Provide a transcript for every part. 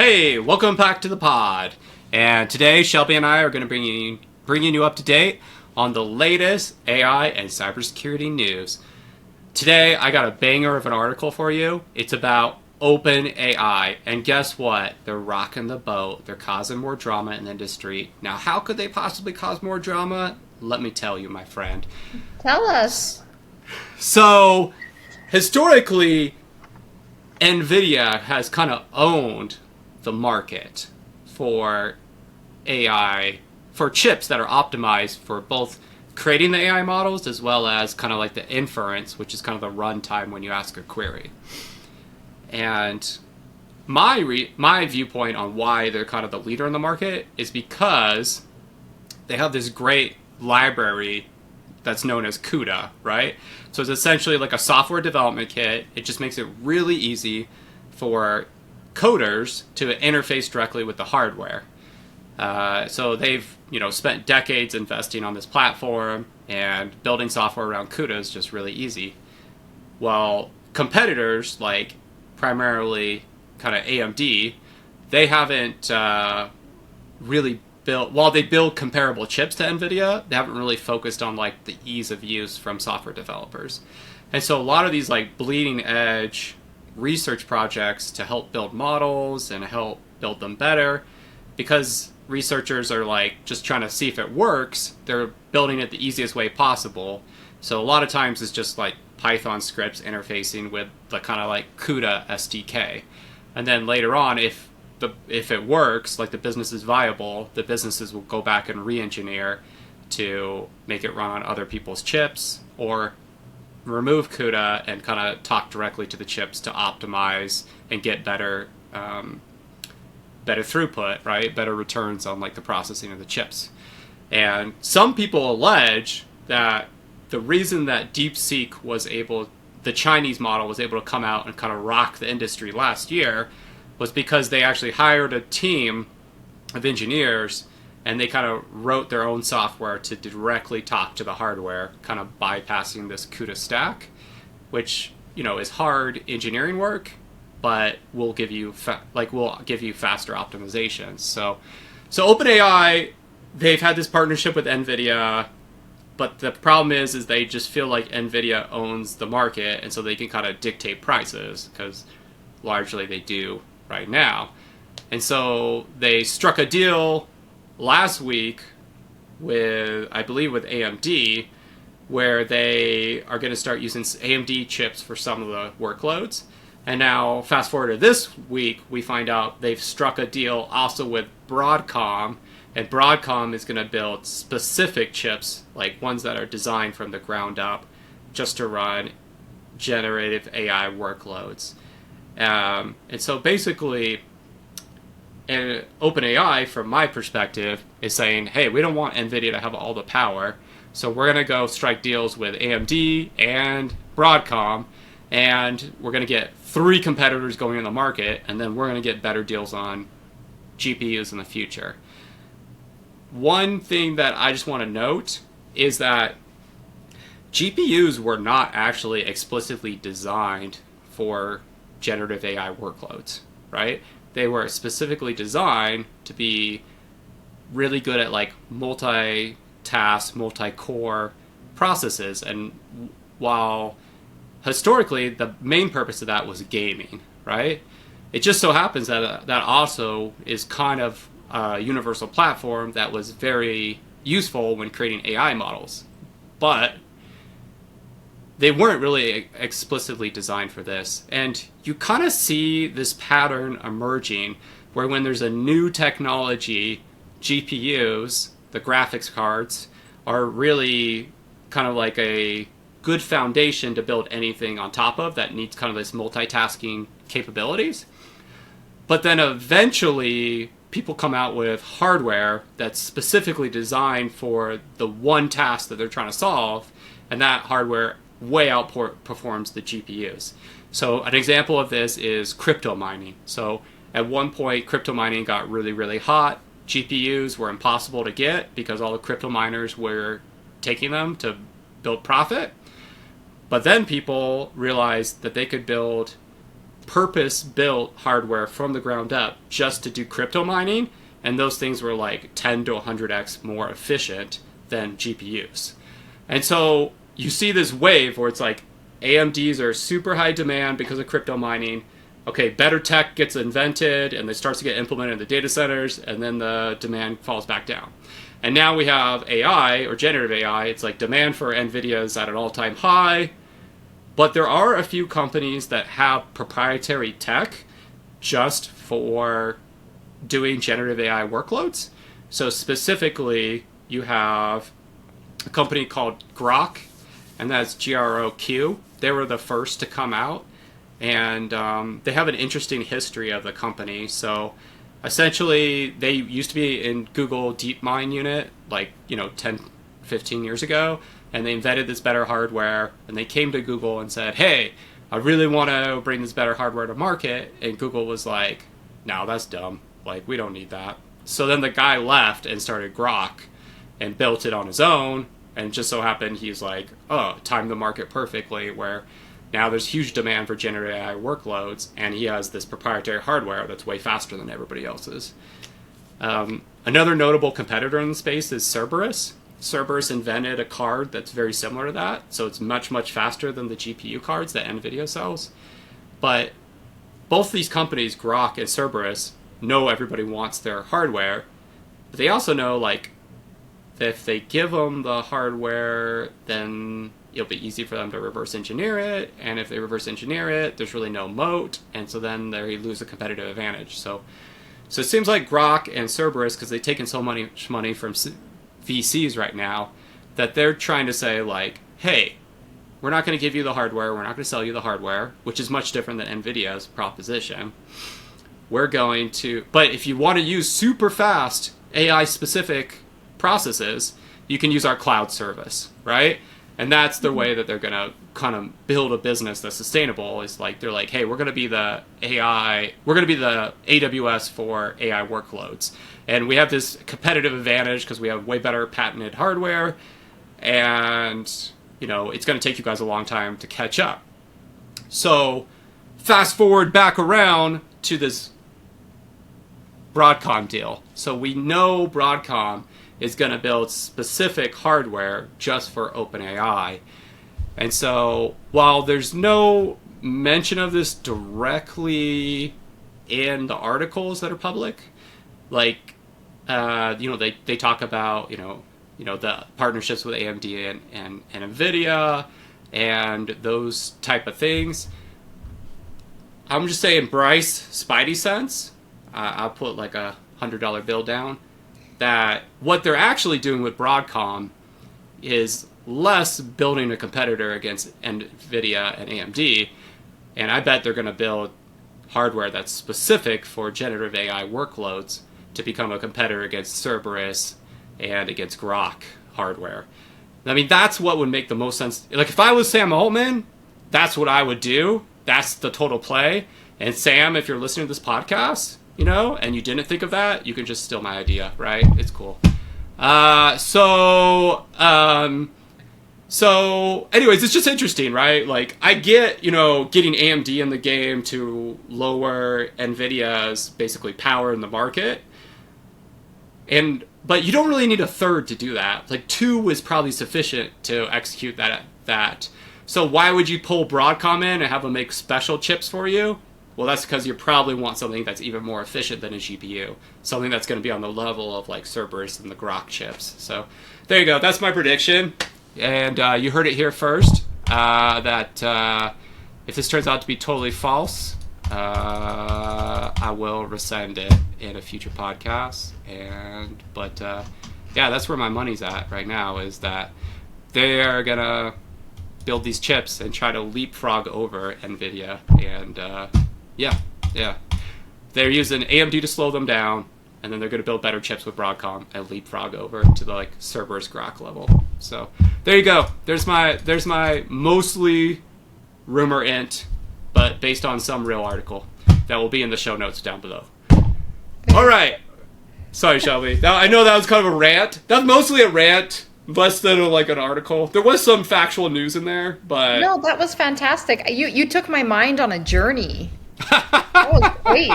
Hey, welcome back to the pod. And today, Shelby and I are going to bringing you up to date on the latest AI and cybersecurity news. Today, I got a banger of an article for you. It's about OpenAI, and guess what? They're rocking the boat. They're causing more drama in the industry. Now, how could they possibly cause more drama? Let me tell you, my friend. Tell us. So, historically, Nvidia has kind of owned the market for AI, for chips that are optimized for both creating the AI models as well as kind of like the inference, which is kind of the runtime when you ask a query. And my viewpoint on why they're kind of the leader in the market is because they have this great library that's known as CUDA, right? So it's essentially like a software development kit. It just makes it really easy for coders to interface directly with the hardware. So they've spent decades investing on this platform, and building software around CUDA is just really easy. While competitors like primarily kind of AMD, they haven't really built, while they build comparable chips to Nvidia, they haven't really focused on like the ease of use from software developers. And so a lot of these like bleeding edge research projects to help build models and help build them better, because researchers are like just trying to see if it works, they're building it the easiest way possible. So a lot of times it's just like Python scripts interfacing with the kind of like CUDA SDK. And then later on, if it works, like the business is viable, the businesses will go back and re-engineer to make it run on other people's chips, or remove CUDA and kind of talk directly to the chips to optimize and get better throughput, right? Better returns on like the processing of the chips. And some people allege that the reason that DeepSeek the Chinese model was able to come out and kind of rock the industry last year was because they actually hired a team of engineers and they kind of wrote their own software to directly talk to the hardware, kind of bypassing this CUDA stack, which is hard engineering work, but will give you faster optimizations. So OpenAI, they've had this partnership with Nvidia, but the problem is they just feel like Nvidia owns the market, and so they can kind of dictate prices, because largely they do right now. And so they struck a deal last week with AMD, where they are going to start using AMD chips for some of the workloads. And now, fast forward to this week, we find out they've struck a deal also with Broadcom, and Broadcom is going to build specific chips, like ones that are designed from the ground up, just to run generative AI workloads. And so basically, OpenAI, from my perspective, is saying, hey, we don't want Nvidia to have all the power, so we're going to go strike deals with AMD and Broadcom, and we're going to get 3 competitors going in the market, and then we're going to get better deals on GPUs in the future. One thing that I just want to note is that GPUs were not actually explicitly designed for generative AI workloads, right? They were specifically designed to be really good at like multi-task, multi-core processes. And while historically the main purpose of that was gaming, right? It just so happens that that also is kind of a universal platform that was very useful when creating AI models. But they weren't really explicitly designed for this. And you kind of see this pattern emerging where when there's a new technology, GPUs, the graphics cards, are really kind of like a good foundation to build anything on top of that needs kind of this multitasking capabilities. But then eventually people come out with hardware that's specifically designed for the one task that they're trying to solve, and that hardware way outperforms the GPUs. So an example of this is crypto mining. So at one point, crypto mining got really, really hot. GPUs were impossible to get because all the crypto miners were taking them to build profit. But then people realized that they could build purpose-built hardware from the ground up just to do crypto mining, and those things were like 10 to 100x more efficient than GPUs. And so you see this wave where it's like AMDs are super high demand because of crypto mining. Okay, better tech gets invented and it starts to get implemented in the data centers, and then the demand falls back down. And now we have AI, or generative AI. It's like demand for NVIDIA is at an all-time high. But there are a few companies that have proprietary tech just for doing generative AI workloads. So specifically, you have a company called Groq, and that's Groq. They were the first to come out, and they have an interesting history of the company. So essentially, they used to be in Google DeepMind unit, like, 10, 15 years ago, and they invented this better hardware, and they came to Google and said, hey, I really want to bring this better hardware to market, and Google was like, no, that's dumb. Like, we don't need that. So then the guy left and started Groq and built it on his own, and just so happened he's like, oh, timed the market perfectly, where now there's huge demand for generative AI workloads, and he has this proprietary hardware that's way faster than everybody else's. Another notable competitor in the space is Cerebras. Cerebras invented a card that's very similar to that, so it's much, much faster than the GPU cards that NVIDIA sells. But both these companies, Groq and Cerebras, know everybody wants their hardware, but they also know, like, that if they give them the hardware, then it'll be easy for them to reverse engineer it, and if they reverse engineer it, there's really no moat, and so then they lose a competitive advantage. So it seems like Groq and Cerebras, because they've taken so much money from VCs right now, that they're trying to say, like, hey, we're not going to give you the hardware, we're not going to sell you the hardware, which is much different than NVIDIA's proposition. We're going to, but if you want to use super fast AI-specific processes, you can use our cloud service, right? And that's the way that they're going to kind of build a business that's sustainable. Is like, they're like, hey, we're going to be the AWS for AI workloads. And we have this competitive advantage because we have way better patented hardware, and, it's going to take you guys a long time to catch up. So fast forward back around to this Broadcom deal. So we know Broadcom is going to build specific hardware just for OpenAI. And so while there's no mention of this directly in the articles that are public, like, they talk about, the partnerships with AMD and Nvidia and those type of things. I'm just saying, Bryce, Spidey sense, I'll put like a $100 bill down, that what they're actually doing with Broadcom is less building a competitor against Nvidia and AMD, and I bet they're going to build hardware that's specific for generative AI workloads to become a competitor against Cerebras and against Groq hardware. I mean, that's what would make the most sense. Like, if I was Sam Altman, that's what I would do. That's the total play. And Sam, if you're listening to this podcast, and you didn't think of that, you can just steal my idea, right? It's cool. So anyways, it's just interesting, right? Like, I get, getting AMD in the game to lower NVIDIA's basically power in the market. But you don't really need a third to do that. Like, 2 is probably sufficient to execute that. So why would you pull Broadcom in and have them make special chips for you? Well, that's because you probably want something that's even more efficient than a GPU. Something that's going to be on the level of, like, Cerebras and the Groq chips. So there you go. That's my prediction. And you heard it here first, that if this turns out to be totally false, I will rescind it in a future podcast. But that's where my money's at right now, is that they are going to build these chips and try to leapfrog over NVIDIA. And they're using AMD to slow them down, and then they're going to build better chips with Broadcom and leapfrog over to the, like, Cerebras Groq level. So there you go. There's my mostly rumor int, but based on some real article that will be in the show notes down below. All right. Sorry, Shelby. I know that was kind of a rant. That's mostly a rant, less than an article. There was some factual news in there, but No, that was fantastic. You took my mind on a journey. That was great.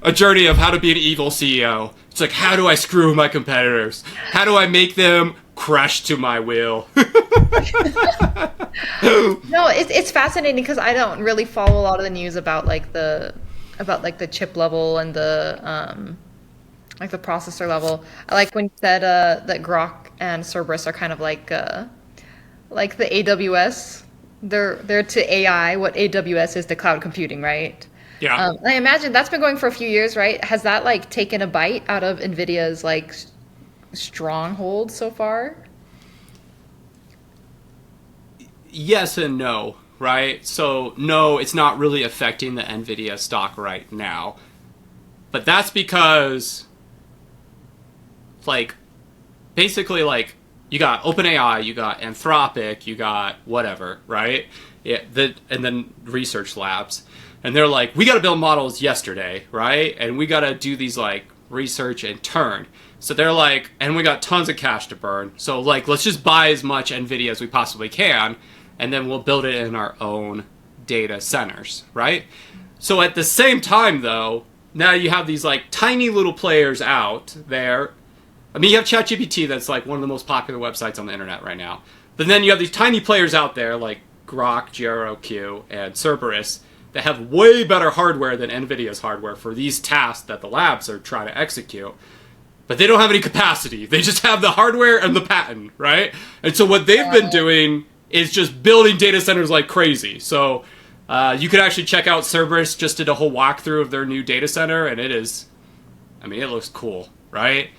A journey of how to be an evil CEO. It's like, how do I screw my competitors? How do I make them crash to my will? No, it's fascinating because I don't really follow a lot of the news about like the chip level and the like the processor level. I like when you said that Groq and Cerberus are kind of like the AWS. They're to AI what AWS is to cloud computing, right? Yeah. I imagine that's been going for a few years, right? Has that like taken a bite out of Nvidia's like stronghold so far? Yes and no, right? So, no, it's not really affecting the Nvidia stock right now. But that's because, like, basically, like, you got OpenAI, you got Anthropic, you got whatever, right? Yeah, and then research labs. And they're like, we got to build models yesterday, right? And we got to do these, like, research and turn. So they're like, and we got tons of cash to burn. So, like, let's just buy as much NVIDIA as we possibly can, and then we'll build it in our own data centers, right? So at the same time, though, now you have these, like, tiny little players out there. I mean, you have ChatGPT that's, like, one of the most popular websites on the internet right now. But then you have these tiny players out there, like Groq, Groq, and Cerberus, that have way better hardware than NVIDIA's hardware for these tasks that the labs are trying to execute. But they don't have any capacity. They just have the hardware and the patent, right? And so what they've been doing is just building data centers like crazy. So you could actually check out Cerberus just did a whole walkthrough of their new data center, and it is, I mean, it looks cool, right?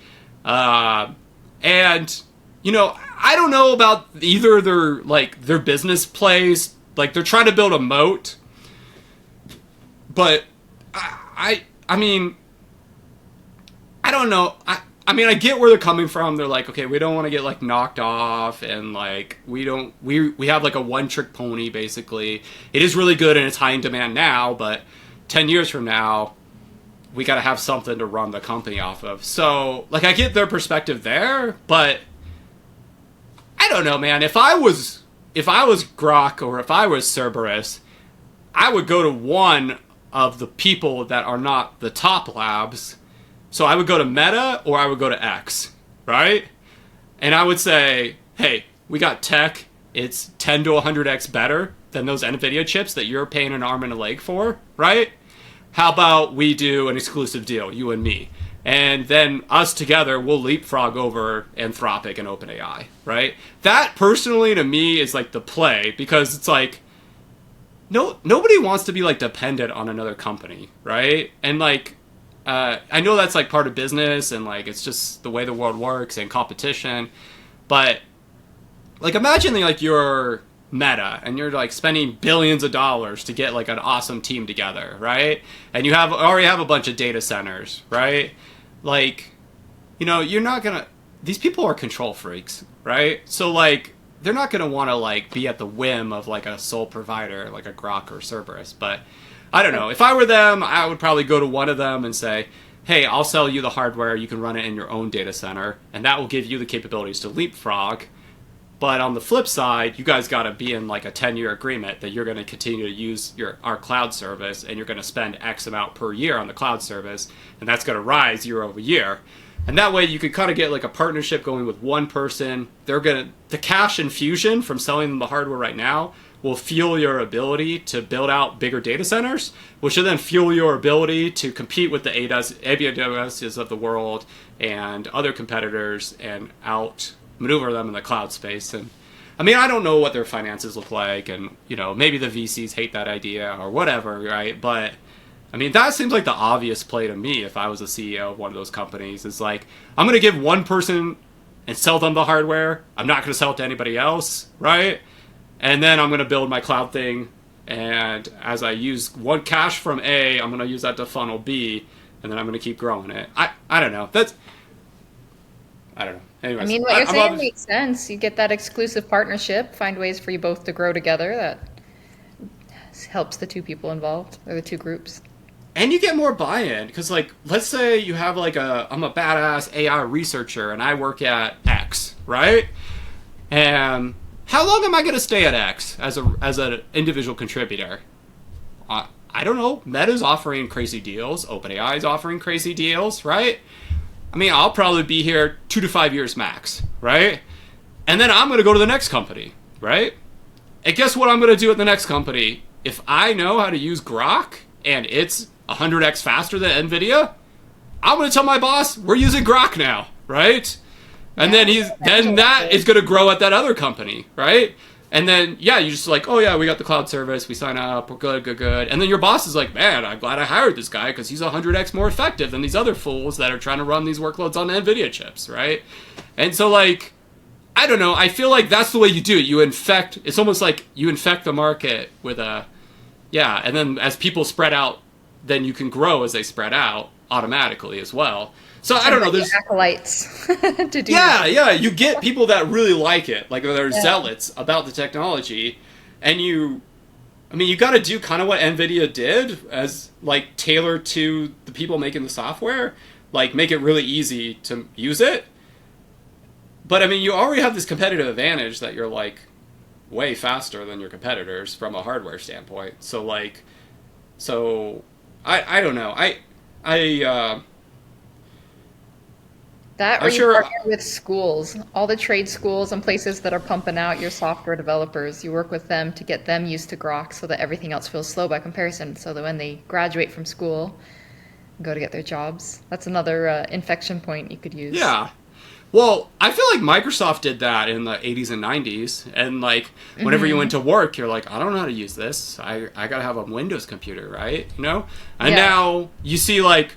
And, you know, I don't know about either their business plays. Like, they're trying to build a moat. But I mean, I don't know. I mean, I get where they're coming from. They're like, okay, we don't want to get like knocked off, and like we have like a one-trick pony basically. It is really good and it's high in demand now, but 10 years from now, we got to have something to run the company off of. So, like, I get their perspective there, but I don't know, man. If I was Groq or if I was Cerberus, I would go to one of the people that are not the top labs. So I would go to Meta or I would go to X, right? And I would say, hey, we got tech. It's 10 to 100x better than those NVIDIA chips that you're paying an arm and a leg for, right? How about we do an exclusive deal, you and me? And then us together, we'll leapfrog over Anthropic and OpenAI, right? That, personally, to me, is like the play, because it's like, nobody wants to be like dependent on another company, right? And like, I know that's like part of business and like it's just the way the world works and competition, but like imagine like you're Meta and you're like spending billions of dollars to get like an awesome team together, right? And you already have a bunch of data centers, right? Like, you know, you're not gonna. These people are control freaks, right? So like, they're not going to want to like be at the whim of like a sole provider like a Groq or Cerberus. But I don't know. If I were them, I would probably go to one of them and say, hey, I'll sell you the hardware. You can run it in your own data center, and that will give you the capabilities to leapfrog. But on the flip side, you guys got to be in like a 10-year agreement that you're going to continue to use our cloud service, and you're going to spend X amount per year on the cloud service, and that's going to rise year over year. And that way you could kind of get like a partnership going with one person. The cash infusion from selling them the hardware right now will fuel your ability to build out bigger data centers, which will then fuel your ability to compete with the AWSs of the world and other competitors and outmaneuver them in the cloud space. And I mean, I don't know what their finances look like, and you know, maybe the VCs hate that idea or whatever, right? But I mean, that seems like the obvious play to me if I was a CEO of one of those companies. Is like, I'm going to give one person and sell them the hardware. I'm not going to sell it to anybody else, right? And then I'm going to build my cloud thing. And as I use one cash from A, I'm going to use that to funnel B. And then I'm going to keep growing it. I don't know. I don't know. Anyways, I mean, what you're saying makes sense. You get that exclusive partnership, find ways for you both to grow together. That helps the two people involved, or the two groups. And you get more buy-in, because like, let's say you have like I'm a badass AI researcher and I work at X, right? And how long am I going to stay at X as an individual contributor? I don't know. Meta's offering crazy deals. OpenAI is offering crazy deals, right? I mean, I'll probably be here 2 to 5 years max, right? And then I'm going to go to the next company, right? And guess what I'm going to do at the next company? If I know how to use Groq and it's 100x faster than Nvidia, I'm going to tell my boss we're using Groq now, right? And then that is going to grow at that other company, right? And then, yeah, you're just like, oh, yeah, we got the cloud service. We sign up. We're good, good, good. And then your boss is like, man, I'm glad I hired this guy because he's 100x more effective than these other fools that are trying to run these workloads on NVIDIA chips, right? And so, like, I don't know. I feel like that's the way you do it. It's almost like you infect the market with and then as people spread out, then you can grow as they spread out automatically as well. So I don't know. There's acolytes to do. Yeah. You get people that really like it, like they're zealots about the technology, and you got to do kind of what Nvidia did, as like tailor to the people making the software, like make it really easy to use it. But I mean, you already have this competitive advantage that you're like way faster than your competitors from a hardware standpoint. So I don't know. That or you partner with schools, all the trade schools and places that are pumping out your software developers. You work with them to get them used to Groq so that everything else feels slow by comparison. So that when they graduate from school, go to get their jobs. That's another infection point you could use. Yeah. Well, I feel like Microsoft did that in the 80s and 90s. And like whenever you went to work, you're like, I don't know how to use this. I got to have a Windows computer, right? You know? And now you see like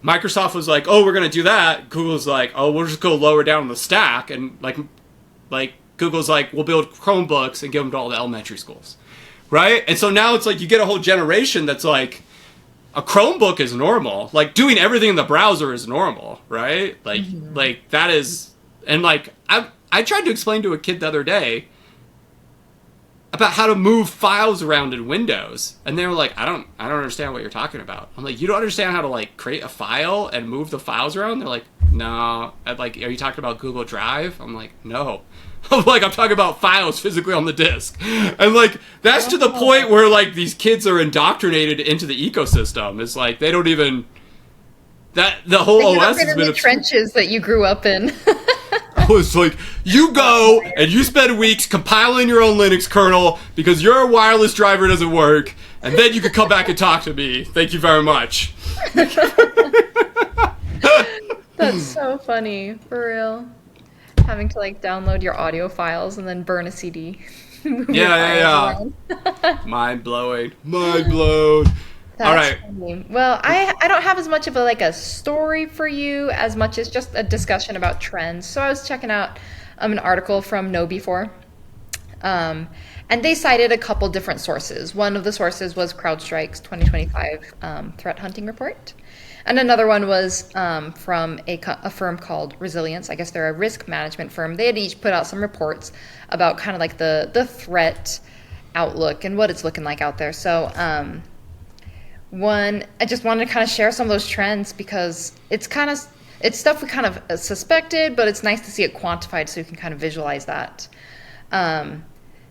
Microsoft was like, oh, we're going to do that. Google's like, oh, we'll just go lower down the stack. And like Google's like, we'll build Chromebooks and give them to all the elementary schools. Right? And so now it's like you get a whole generation that's like, a Chromebook is normal. Like doing everything in the browser is normal, right? Like that is, and like I tried to explain to a kid the other day about how to move files around in Windows, and they were like, I don't understand what you're talking about. I'm like, you don't understand how to like create a file and move the files around? They're like, no. I'm like, are you talking about Google Drive? I'm like, no. I'm talking about files physically on the disk. And like that's to the point where like these kids are indoctrinated into the ecosystem. It's like they don't even the whole OS has been the trenches that you grew up in. It's like you go and you spend weeks compiling your own Linux kernel because your wireless driver doesn't work, and then you can come back and talk to me. Thank you very much. That's so funny, for real. Having to like download your audio files and then burn a CD. Yeah. Mind blowing. Mind blown. All right. Funny. Well, I don't have as much of a story for you as much as just a discussion about trends. So I was checking out an article from KnowBe4, and they cited a couple different sources. One of the sources was CrowdStrike's 2025 threat hunting report. And another one was from a firm called Resilience. I guess they're a risk management firm. They had each put out some reports about kind of like the threat outlook and what it's looking like out there. So I just wanted to kind of share some of those trends because it's stuff we kind of suspected, but it's nice to see it quantified so you can kind of visualize that.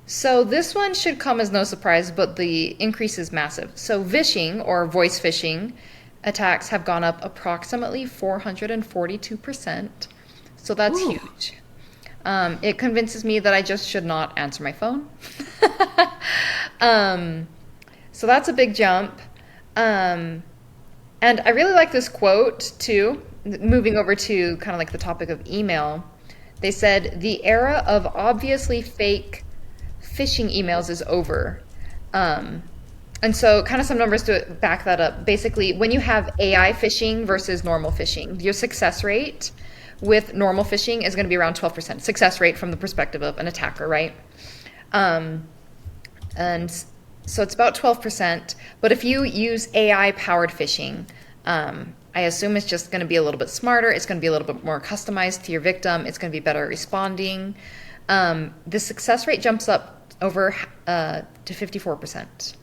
So this one should come as no surprise, but the increase is massive. So phishing or voice phishing attacks have gone up approximately 442%. So that's huge. It convinces me that I just should not answer my phone. So that's a big jump. And I really like this quote too, moving over to kind of like the topic of email. They said, the era of obviously fake phishing emails is over. And so kind of some numbers to back that up. Basically, when you have AI phishing versus normal phishing, your success rate with normal phishing is going to be around 12%. Success rate from the perspective of an attacker, right? And so it's about 12%. But if you use AI-powered phishing, I assume it's just going to be a little bit smarter. It's going to be a little bit more customized to your victim. It's going to be better at responding. The success rate jumps up over to 54%.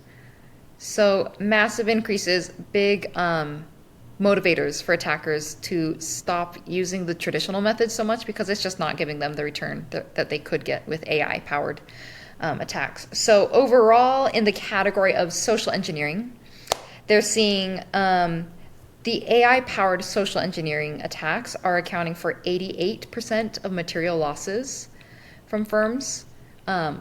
So massive increases, big motivators for attackers to stop using the traditional methods so much because it's just not giving them the return that they could get with AI-powered attacks. So overall, in the category of social engineering, they're seeing the AI-powered social engineering attacks are accounting for 88% of material losses from firms,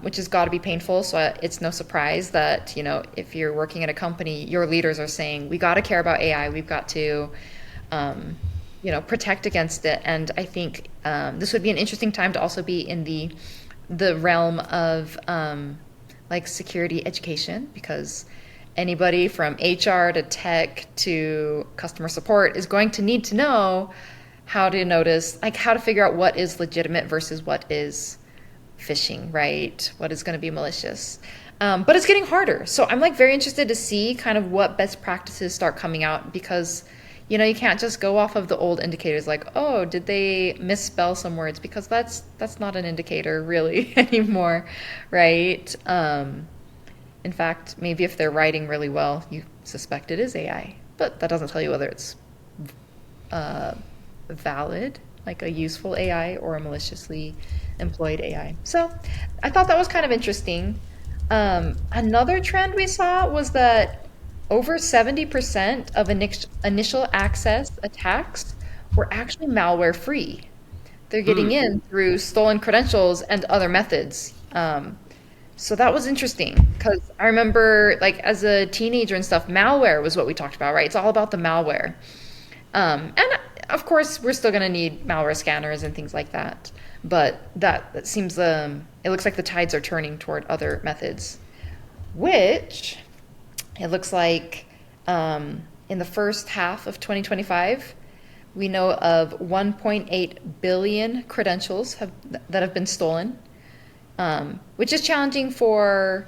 which has got to be painful. So it's no surprise that, if you're working at a company, your leaders are saying, we got to care about AI. We've got to, protect against it. And I think this would be an interesting time to also be in the realm of like security education, because anybody from HR to tech to customer support is going to need to know how to notice, like how to figure out what is legitimate versus what is phishing, right? What is going to be malicious. But it's getting harder. So I'm like very interested to see kind of what best practices start coming out, because you can't just go off of the old indicators like, oh, did they misspell some words? Because that's not an indicator really anymore, right? In fact, maybe if they're writing really well, you suspect it is AI, but that doesn't tell you whether it's valid, like a useful AI, or a maliciously employed AI. So I thought that was kind of interesting. Another trend we saw was that over 70% of initial access attacks were actually malware free. They're getting in through stolen credentials and other methods. So that was interesting, because I remember, like, as a teenager and stuff, malware was what we talked about, right? It's all about the malware. And of course, we're still going to need malware scanners and things like that. But that seems, it looks like the tides are turning toward other methods, which it looks like in the first half of 2025, we know of 1.8 billion credentials that have been stolen. Which is challenging for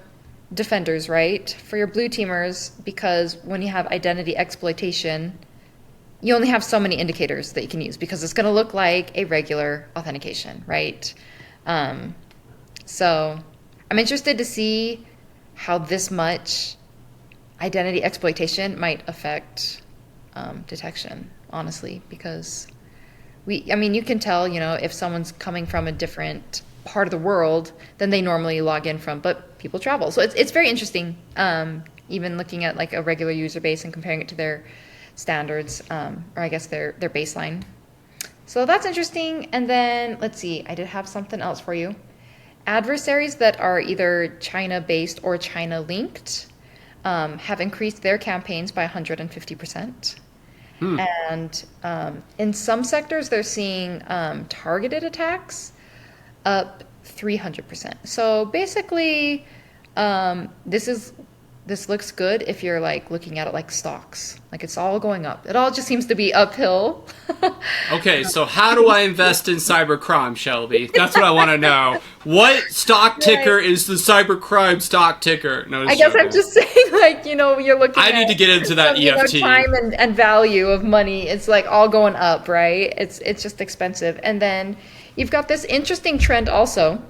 defenders, right? For your blue teamers, because when you have identity exploitation, you only have so many indicators that you can use, because it's going to look like a regular authentication, right? So I'm interested to see how this much identity exploitation might affect detection, honestly, because you can tell, if someone's coming from a different part of the world than they normally log in from, but people travel. So it's very interesting, even looking at like a regular user base and comparing it to their standards, or I guess their baseline. So that's interesting. And then let's see, I did have something else for you. Adversaries that are either China-based or China-linked have increased their campaigns by 150%. And in some sectors, they're seeing targeted attacks up 300%. So basically, this looks good if you're like looking at it like stocks. Like it's all going up. It all just seems to be uphill. Okay, so how do I invest in cybercrime, Shelby? That's what I want to know. What stock ticker is the cybercrime stock ticker? No, I guess joking. I'm just saying, like, you're looking I need to get into that EFT. Time and value of money. It's like all going up, right? It's just expensive. And then you've got this interesting trend also.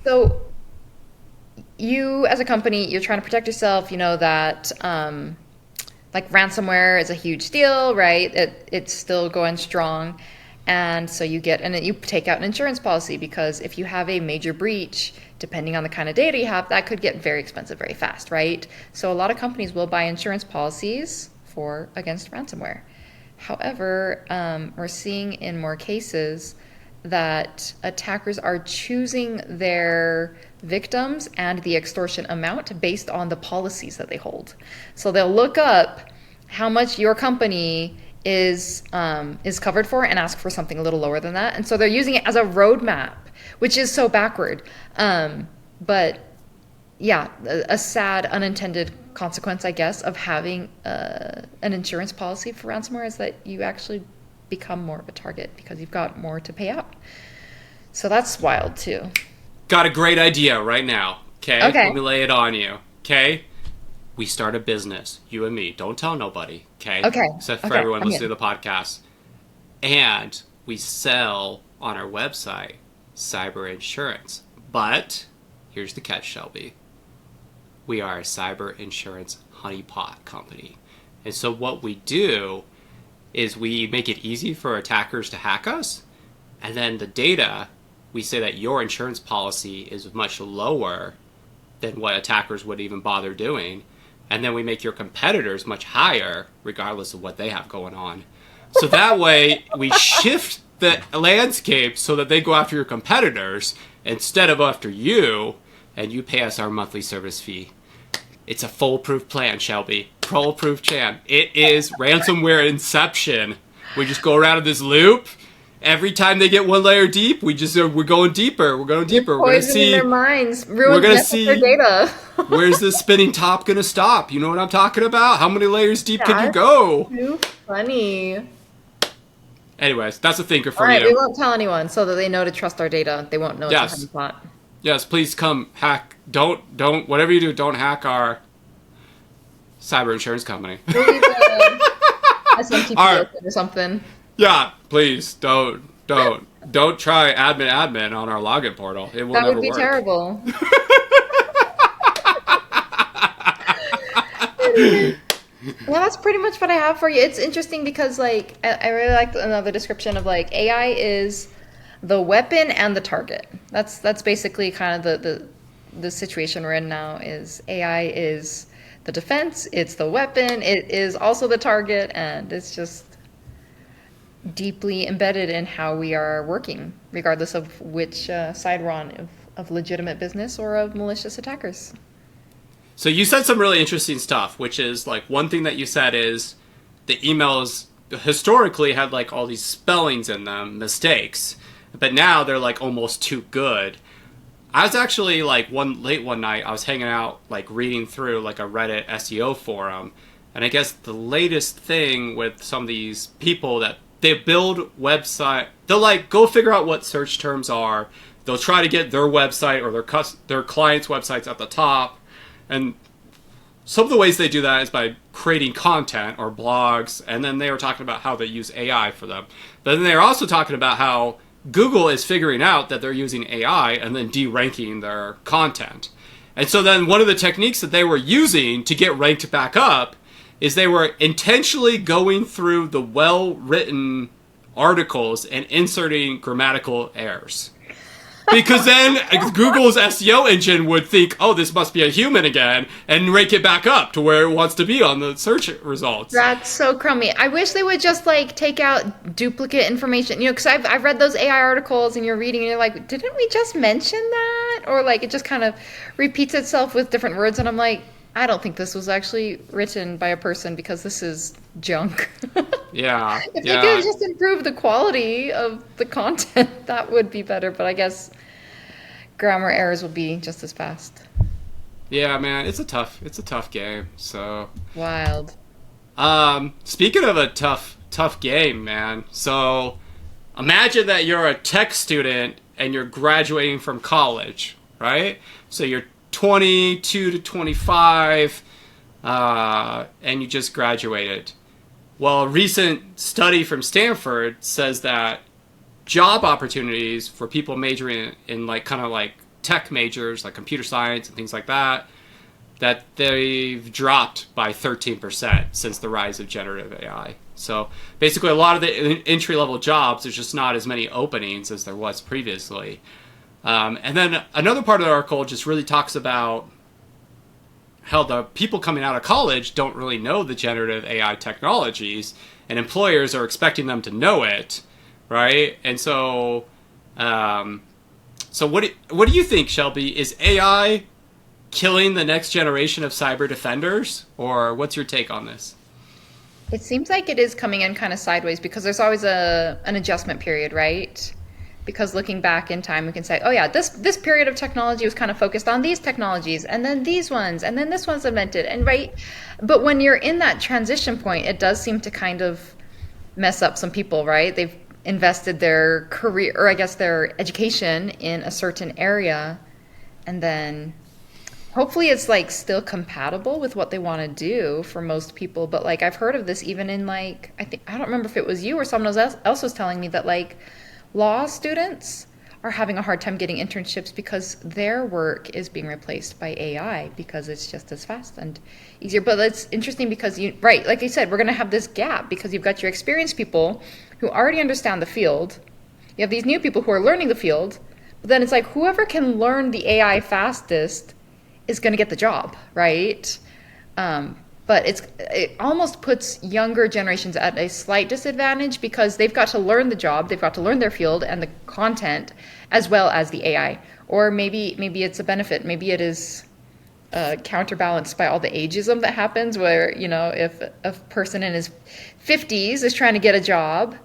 So you as a company, you're trying to protect yourself, that like ransomware is a huge deal, right? It's still going strong. And so you take out an insurance policy, because if you have a major breach, depending on the kind of data you have, that could get very expensive very fast, right? So a lot of companies will buy insurance policies against ransomware. However, we're seeing in more cases that attackers are choosing their victims and the extortion amount based on the policies that they hold. So they'll look up how much your company is covered for and ask for something a little lower than that. And so they're using it as a roadmap, which is so backward. But yeah, a sad unintended consequence, I guess, of having an insurance policy for ransomware is that you actually become more of a target because you've got more to pay out. So that's wild too. Got a great idea right now. Okay. Let me lay it on you. Okay. We start a business, you and me. Don't tell nobody. Okay. Except for everyone listening to the podcast. And we sell on our website cyber insurance. But here's the catch, Shelby. We are a cyber insurance honeypot company. And so what we do is we make it easy for attackers to hack us, and then the data we say that your insurance policy is much lower than what attackers would even bother doing. And then we make your competitors much higher, regardless of what they have going on. So that way, we shift the landscape so that they go after your competitors instead of after you, and you pay us our monthly service fee. It's a foolproof plan, Shelby. Foolproof plan. It is ransomware inception. We just go around in this loop. Every time they get one layer deep, we're going deeper. We're going deeper. We're going to see their minds. We're going to see their data. Where's the spinning top going to stop? You know what I'm talking about? How many layers deep can you go? Too funny. Anyways, that's a thinker for you. All right, you. we won't tell anyone so that they know to trust our data. They won't know it's a honeypot. Yes, please come hack. Don't, whatever you do, don't hack our cyber insurance company. We'll leave SMTP open or something. Yeah, please don't try admin on our login portal. It will never work. That would be terrible. Well, that's pretty much what I have for you. It's interesting because, like, I really like another description of, like, AI is the weapon and the target. That's basically kind of the situation we're in now. Is AI is the defense, it's the weapon, it is also the target, and it's just deeply embedded in how we are working, regardless of which side we're on, of legitimate business or of malicious attackers. So you said some really interesting stuff, which is, like, one thing that you said is the emails historically had, like, all these spellings in them, mistakes, but now they're, like, almost too good. I was actually, like, one night, I was hanging out, like, reading through, like, a Reddit SEO forum, and I guess the latest thing with some of these people that they build website, they'll, like, go figure out what search terms are, they'll try to get their website or their clients' websites at the top. And some of the ways they do that is by creating content or blogs, and then they were talking about how they use AI for them. But then they're also talking about how Google is figuring out that they're using AI and then de-ranking their content. And so then one of the techniques that they were using to get ranked back up is they were intentionally going through the well-written articles and inserting grammatical errors. Because then Google's SEO engine would think, oh, this must be a human again, and rank it back up to where it wants to be on the search results. That's so crummy. I wish they would just, like, take out duplicate information. You know, because I've read those AI articles, and you're reading, and you're like, didn't we just mention that? Or, like, it just kind of repeats itself with different words, and I'm like, I don't think this was actually written by a person because this is junk. Yeah. If they could just improve the quality of the content, that would be better. But I guess grammar errors will be just as fast. Yeah, man, it's a tough game. So wild. Speaking of a tough game, man. So imagine that you're a tech student and you're graduating from college, right? So you're 22 to 25, and you just graduated. Well, a recent study from Stanford says that job opportunities for people majoring in like kind of like tech majors, like computer science and things like that, that they've dropped by 13% since the rise of generative AI. So basically a lot of the entry-level jobs, there's just not as many openings as there was previously. And then another part of the article just really talks about how the people coming out of college don't really know the generative AI technologies, and employers are expecting them to know it, right? And so, what do you think, Shelby? Is AI killing the next generation of cyber defenders, or what's your take on this? It seems like it is coming in kind of sideways because there's always an adjustment period, right? Because looking back in time, we can say, oh yeah, this period of technology was kind of focused on these technologies, and then these ones, and then this one's invented, and right. But when you're in that transition point, it does seem to kind of mess up some people, right? They've invested their career, or I guess their education, in a certain area, and then hopefully it's like still compatible with what they want to do for most people. But like I've heard of this even in like I don't remember if it was you or someone else was telling me that like law students are having a hard time getting internships because their work is being replaced by AI because it's just as fast and easier. But it's interesting because right, like you said, we're going to have this gap because you've got your experienced people who already understand the field. You have these new people who are learning the field, But then it's like whoever can learn the AI fastest is going to get the job, right? But it almost puts younger generations at a slight disadvantage because they've got to learn the job, they've got to learn their field and the content as well as the AI. Or maybe it's a benefit. Maybe it is counterbalanced by all the ageism that happens where, if a person in his 50s is trying to get a job,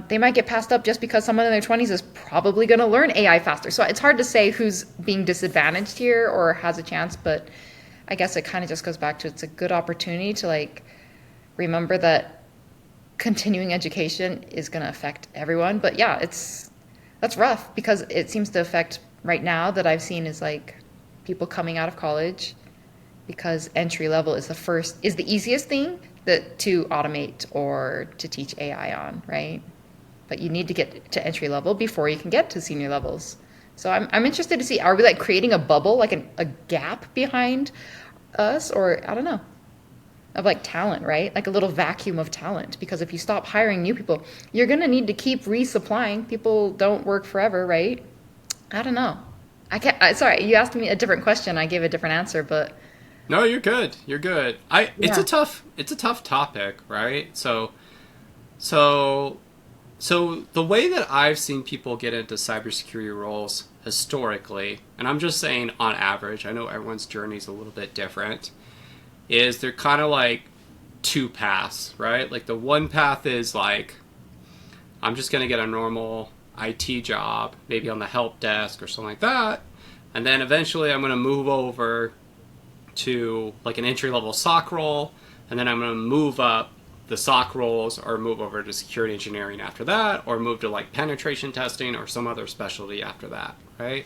they might get passed up just because someone in their 20s is probably going to learn AI faster. So it's hard to say who's being disadvantaged here or has a chance, but I guess it kind of just goes back to it's a good opportunity to like remember that continuing education is going to affect everyone. But yeah, that's rough because it seems to affect right now that I've seen is like people coming out of college because entry level is the easiest thing to automate or to teach AI on, right? But you need to get to entry level before you can get to senior levels. So I'm interested to see, are we like creating a bubble, like a gap behind us, or I don't know, of like talent, right? Like a little vacuum of talent, because if you stop hiring new people, you're going to need to keep resupplying. People don't work forever, right? I don't know. Sorry, you asked me a different question. I gave a different answer, but No, you're good. You're good. It's yeah. a tough topic, right? So the way that I've seen people get into cybersecurity roles historically, and I'm just saying on average, I know everyone's journey is a little bit different, is they're kind of like two paths, right? Like the one path is like, I'm just going to get a normal IT job, maybe on the help desk or something like that. And then eventually I'm going to move over to like an entry level SOC role. And then I'm going to move up the SOC roles or move over to security engineering after that, or move to like penetration testing or some other specialty after that, right?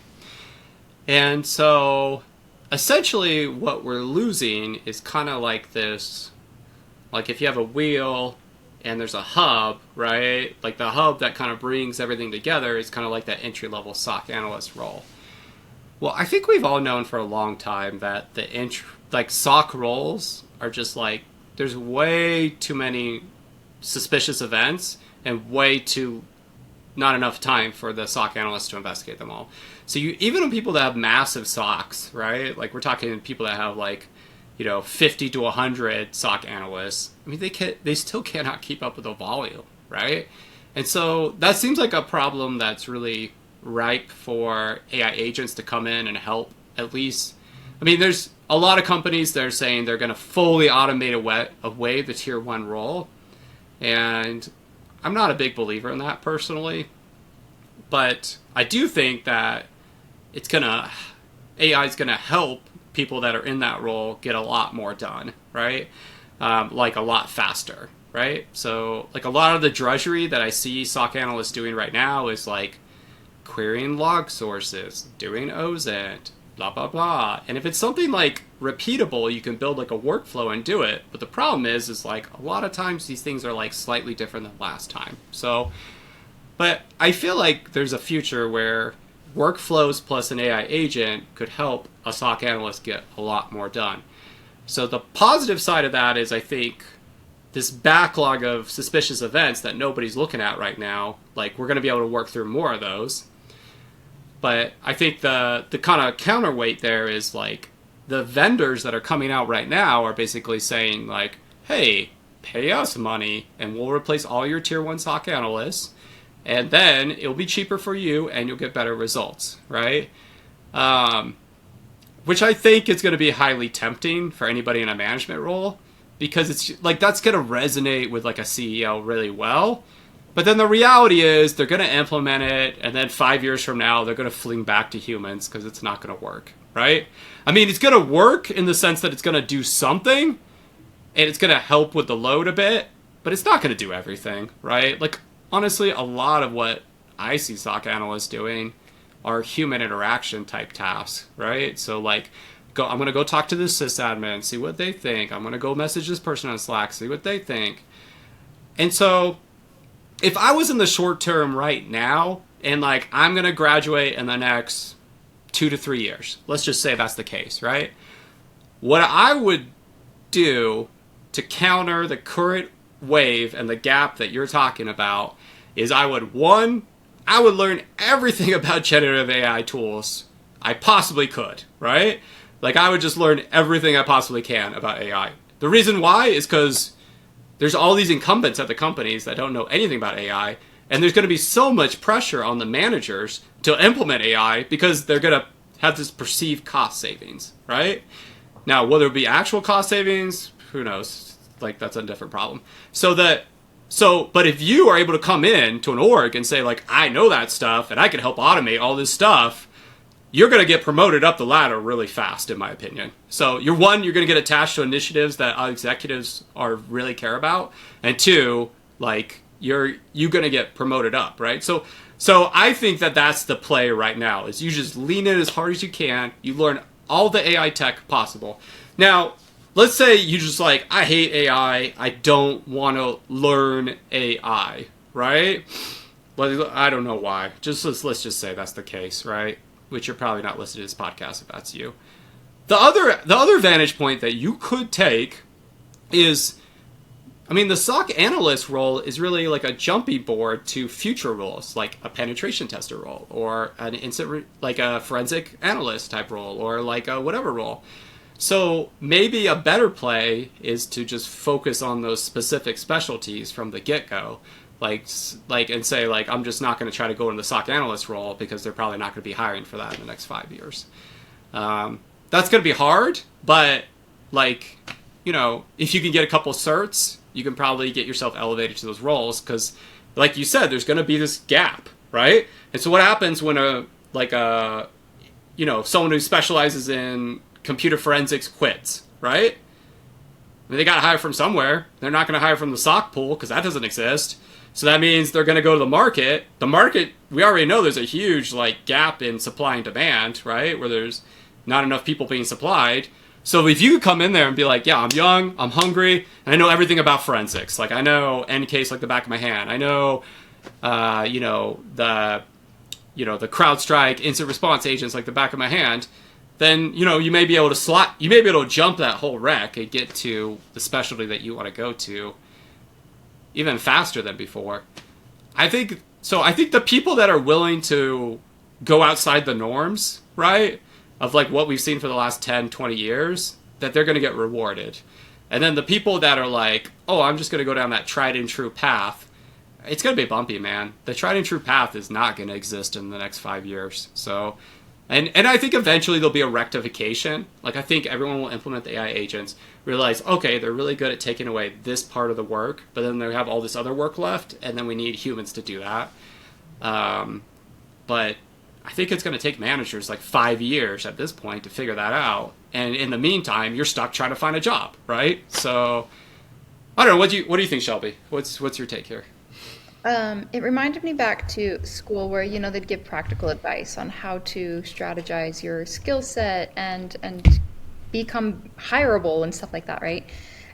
And so essentially what we're losing is kind of like this, like if you have a wheel and there's a hub, right? Like the hub that kind of brings everything together is kind of like that entry level SOC analyst role. Well, I think we've all known for a long time that like SOC roles are just like, there's way too many suspicious events and way too not enough time for the SOC analysts to investigate them all. So even when people that have massive SOCs, right? Like we're talking people that have like, 50 to 100 SOC analysts. I mean, they still cannot keep up with the volume, right? And so that seems like a problem that's really ripe for AI agents to come in and help at least. I mean, there's a lot of companies that are saying they're going to fully automate away the tier one role. And I'm not a big believer in that personally. But I do think that AI is going to help people that are in that role get a lot more done, right? Like a lot faster, right? So like a lot of the drudgery that I see SOC analysts doing right now is like querying log sources, doing OSINT, blah, blah, blah. And if it's something like repeatable, you can build like a workflow and do it. But the problem is like a lot of times these things are like slightly different than last time. So, but I feel like there's a future where workflows plus an AI agent could help a SOC analyst get a lot more done. So the positive side of that is I think this backlog of suspicious events that nobody's looking at right now, like we're going to be able to work through more of those. But I think the kind of counterweight there is like the vendors that are coming out right now are basically saying like, hey, pay us money and we'll replace all your tier one SOC analysts. And then it'll be cheaper for you and you'll get better results, right? Which I think is going to be highly tempting for anybody in a management role because it's like that's going to resonate with like a CEO really well. But then the reality is they're going to implement it and then 5 years from now they're going to fling back to humans because it's not going to work, right? I mean, it's going to work in the sense that it's going to do something and it's going to help with the load a bit, but it's not going to do everything, right? Like, honestly, a lot of what I see SOC analysts doing are human interaction type tasks, right? So like, I'm going to go talk to the sysadmin, see what they think. I'm going to go message this person on Slack, see what they think. And so if I was in the short term right now and like I'm going to graduate in the next 2 to 3 years, let's just say that's the case, right? What I would do to counter the current wave and the gap that you're talking about is I would, one, I would learn everything about generative AI tools I possibly could, right? Like, I would just learn everything I possibly can about AI. The reason why is because there's all these incumbents at the companies that don't know anything about AI, and there's going to be so much pressure on the managers to implement AI because they're going to have this perceived cost savings, right? Now, whether it be actual cost savings, who knows? Like, that's a different problem. But if you are able to come in to an org and say, like, I know that stuff and I can help automate all this stuff, you're going to get promoted up the ladder really fast, in my opinion. So you're going to get attached to initiatives that executives are really care about, and two, like, you're going to get promoted up, right? So I think that that's the play right now, is you just lean in as hard as you can. You learn all the AI tech possible. Now, let's say you just like, I hate AI. I don't want to learn AI, right? Well, I don't know why. Let's just say that's the case, right? Which you're probably not listening to this podcast if that's you. The other vantage point that you could take is, I mean, the SOC analyst role is really like a jumping board to future roles, like a penetration tester role, or like a forensic analyst type role, or like a whatever role. So maybe a better play is to just focus on those specific specialties from the get-go, and say, like, I'm just not going to try to go into the SOC analyst role because they're probably not going to be hiring for that in the next 5 years. That's going to be hard, but, like, you know, if you can get a couple certs, you can probably get yourself elevated to those roles because, like you said, there's going to be this gap, right? And so what happens when someone who specializes in computer forensics quits, right? I mean, they got to hire from somewhere. They're not going to hire from the SOC pool because that doesn't exist. So that means they're going to go to the market. The market, we already know there's a huge like gap in supply and demand, right? Where there's not enough people being supplied. So if you could come in there and be like, yeah, I'm young, I'm hungry, and I know everything about forensics. Like, I know NCASE like the back of my hand. I know, the CrowdStrike incident response agents like the back of my hand. Then, you may be able to jump that whole rec and get to the specialty that you want to go to even faster than before. I think the people that are willing to go outside the norms, right, of like what we've seen for the last 10, 20 years, that they're going to get rewarded. And then the people that are like, oh, I'm just going to go down that tried and true path, it's going to be bumpy, man. The tried and true path is not going to exist in the next 5 years. So, and I think eventually there'll be a rectification. Like, I think everyone will implement the AI agents, realize, okay, they're really good at taking away this part of the work, but then they have all this other work left, and then we need humans to do that. But I think it's going to take managers like 5 years at this point to figure that out. And in the meantime, you're stuck trying to find a job, right? So, I don't know. What do you think, Shelby? What's your take here? It reminded me back to school where, they'd give practical advice on how to strategize your skill set and become hireable and stuff like that, right?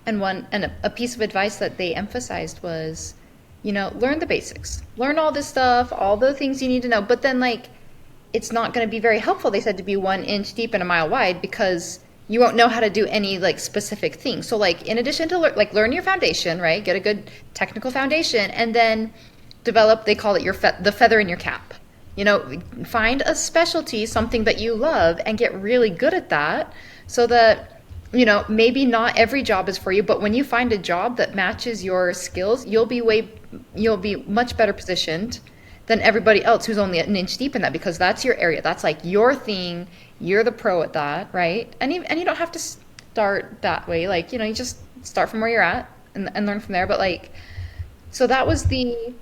And a piece of advice that they emphasized was, learn the basics, learn all this stuff, all the things you need to know, but then like, it's not going to be very helpful, they said, to be 1 inch deep and a mile wide because you won't know how to do any like specific thing. So like, in addition to learn your foundation, right? Get a good technical foundation, and then develop, they call it the feather in your cap. Find a specialty, something that you love, and get really good at that, so that maybe not every job is for you, but when you find a job that matches your skills, you'll be much better positioned than everybody else who's only 1 inch deep in that, because that's your area. That's like your thing. You're the pro at that, right? And you don't have to start that way. Like, you just start from where you're at and learn from there. But like, so that was the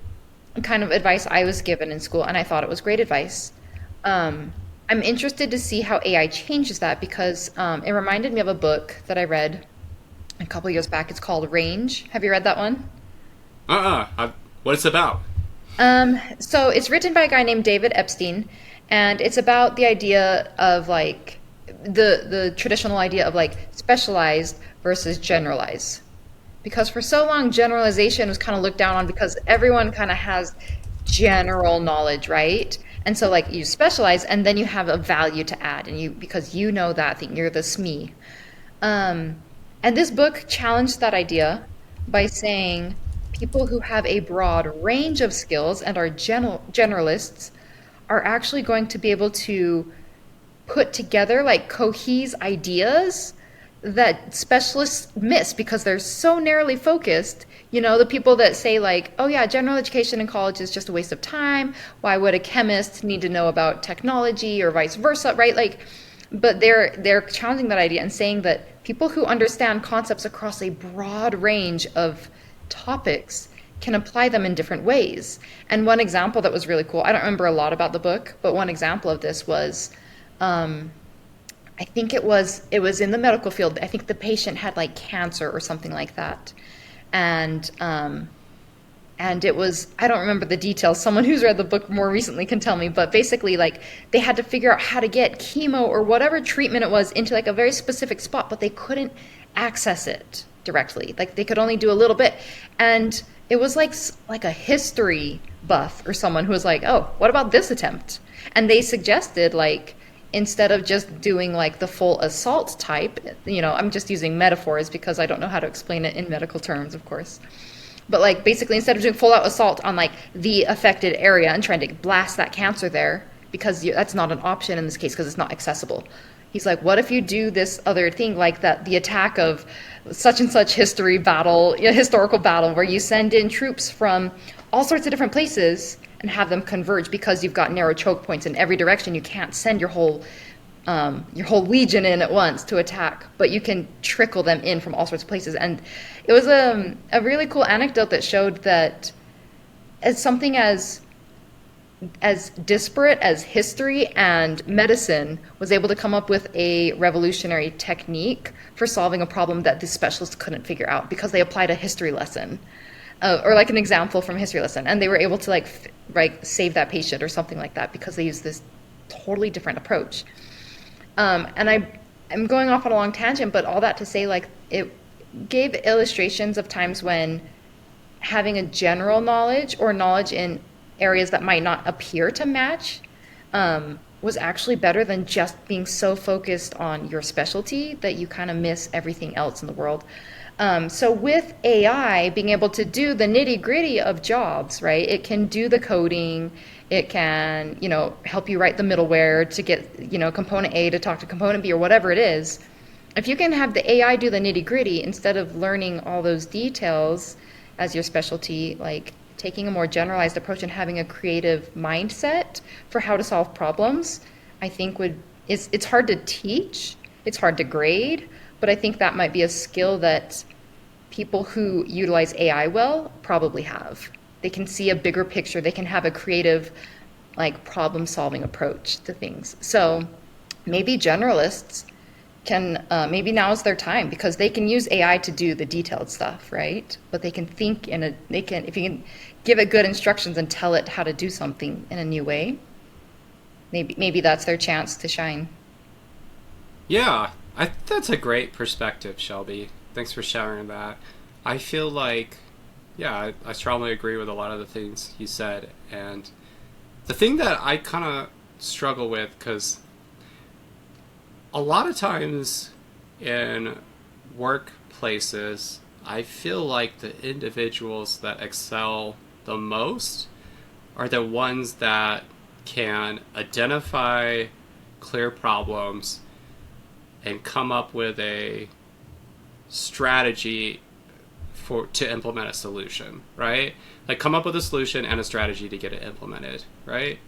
kind of advice I was given in school, and I thought it was great advice. I'm interested to see how AI changes that, because it reminded me of a book that I read a couple years back. It's called Range. Have you read that one? What it's about? So it's written by a guy named David Epstein, and it's about the idea of like the traditional idea of like specialized versus generalized. Because for so long, generalization was kind of looked down on because everyone kind of has general knowledge, right? And so like you specialize and then you have a value to add, and because you know that thing, you're the SME. And this book challenged that idea by saying, people who have a broad range of skills and are generalists are actually going to be able to put together like cohese ideas that specialists miss because they're so narrowly focused. You know, the people that say like, oh yeah, general education in college is just a waste of time. Why would a chemist need to know about technology or vice versa, right? Like, but they're challenging that idea and saying that people who understand concepts across a broad range of topics can apply them in different ways. And one example that was really cool, I don't remember a lot about the book, but one example of this was um, I think it was in the medical field. I think the patient had like cancer or something like that, and it was, I don't remember the details. Someone who's read the book more recently can tell me, but basically like they had to figure out how to get chemo or whatever treatment it was into like a very specific spot, but they couldn't access it directly. Like they could only do a little bit, and it was like a history buff or someone who was like, oh, what about this attempt? And they suggested like instead of just doing like the full assault type, I'm just using metaphors because I don't know how to explain it in medical terms, of course. But like basically instead of doing full out assault on like the affected area and trying to blast that cancer there, because that's not an option in this case because it's not accessible. He's like, what if you do this other thing like that, the attack of such and such historical battle, where you send in troops from all sorts of different places and have them converge because you've got narrow choke points in every direction. You can't send your whole legion in at once to attack, but you can trickle them in from all sorts of places. And it was a really cool anecdote that showed that as something as disparate as history and medicine was able to come up with a revolutionary technique for solving a problem that the specialists couldn't figure out because they applied a history lesson, or like an example from a history lesson, and they were able to like save that patient or something like that because they used this totally different approach. And I'm going off on a long tangent, but all that to say, like, it gave illustrations of times when having a general knowledge or knowledge in areas that might not appear to match was actually better than just being so focused on your specialty that you kind of miss everything else in the world. So with AI being able to do the nitty gritty of jobs, right? It can do the coding. It can, help you write the middleware to get, component A to talk to component B or whatever it is. If you can have the AI do the nitty gritty instead of learning all those details as your specialty, like taking a more generalized approach and having a creative mindset for how to solve problems, I think it's hard to teach, it's hard to grade, but I think that might be a skill that people who utilize AI well probably have. They can see a bigger picture. They can have a creative, like problem-solving approach to things. So maybe generalists can, maybe now is their time because they can use AI to do the detailed stuff, right? But they can think if you can give it good instructions and tell it how to do something in a new way, maybe that's their chance to shine. Yeah, that's a great perspective, Shelby. Thanks for sharing that. I feel like, yeah, I strongly agree with a lot of the things you said. And the thing that I kind of struggle with, because a lot of times in workplaces, I feel like the individuals that excel the most are the ones that can identify clear problems and come up with a strategy to implement a solution, right? Like come up with a solution and a strategy to get it implemented, right?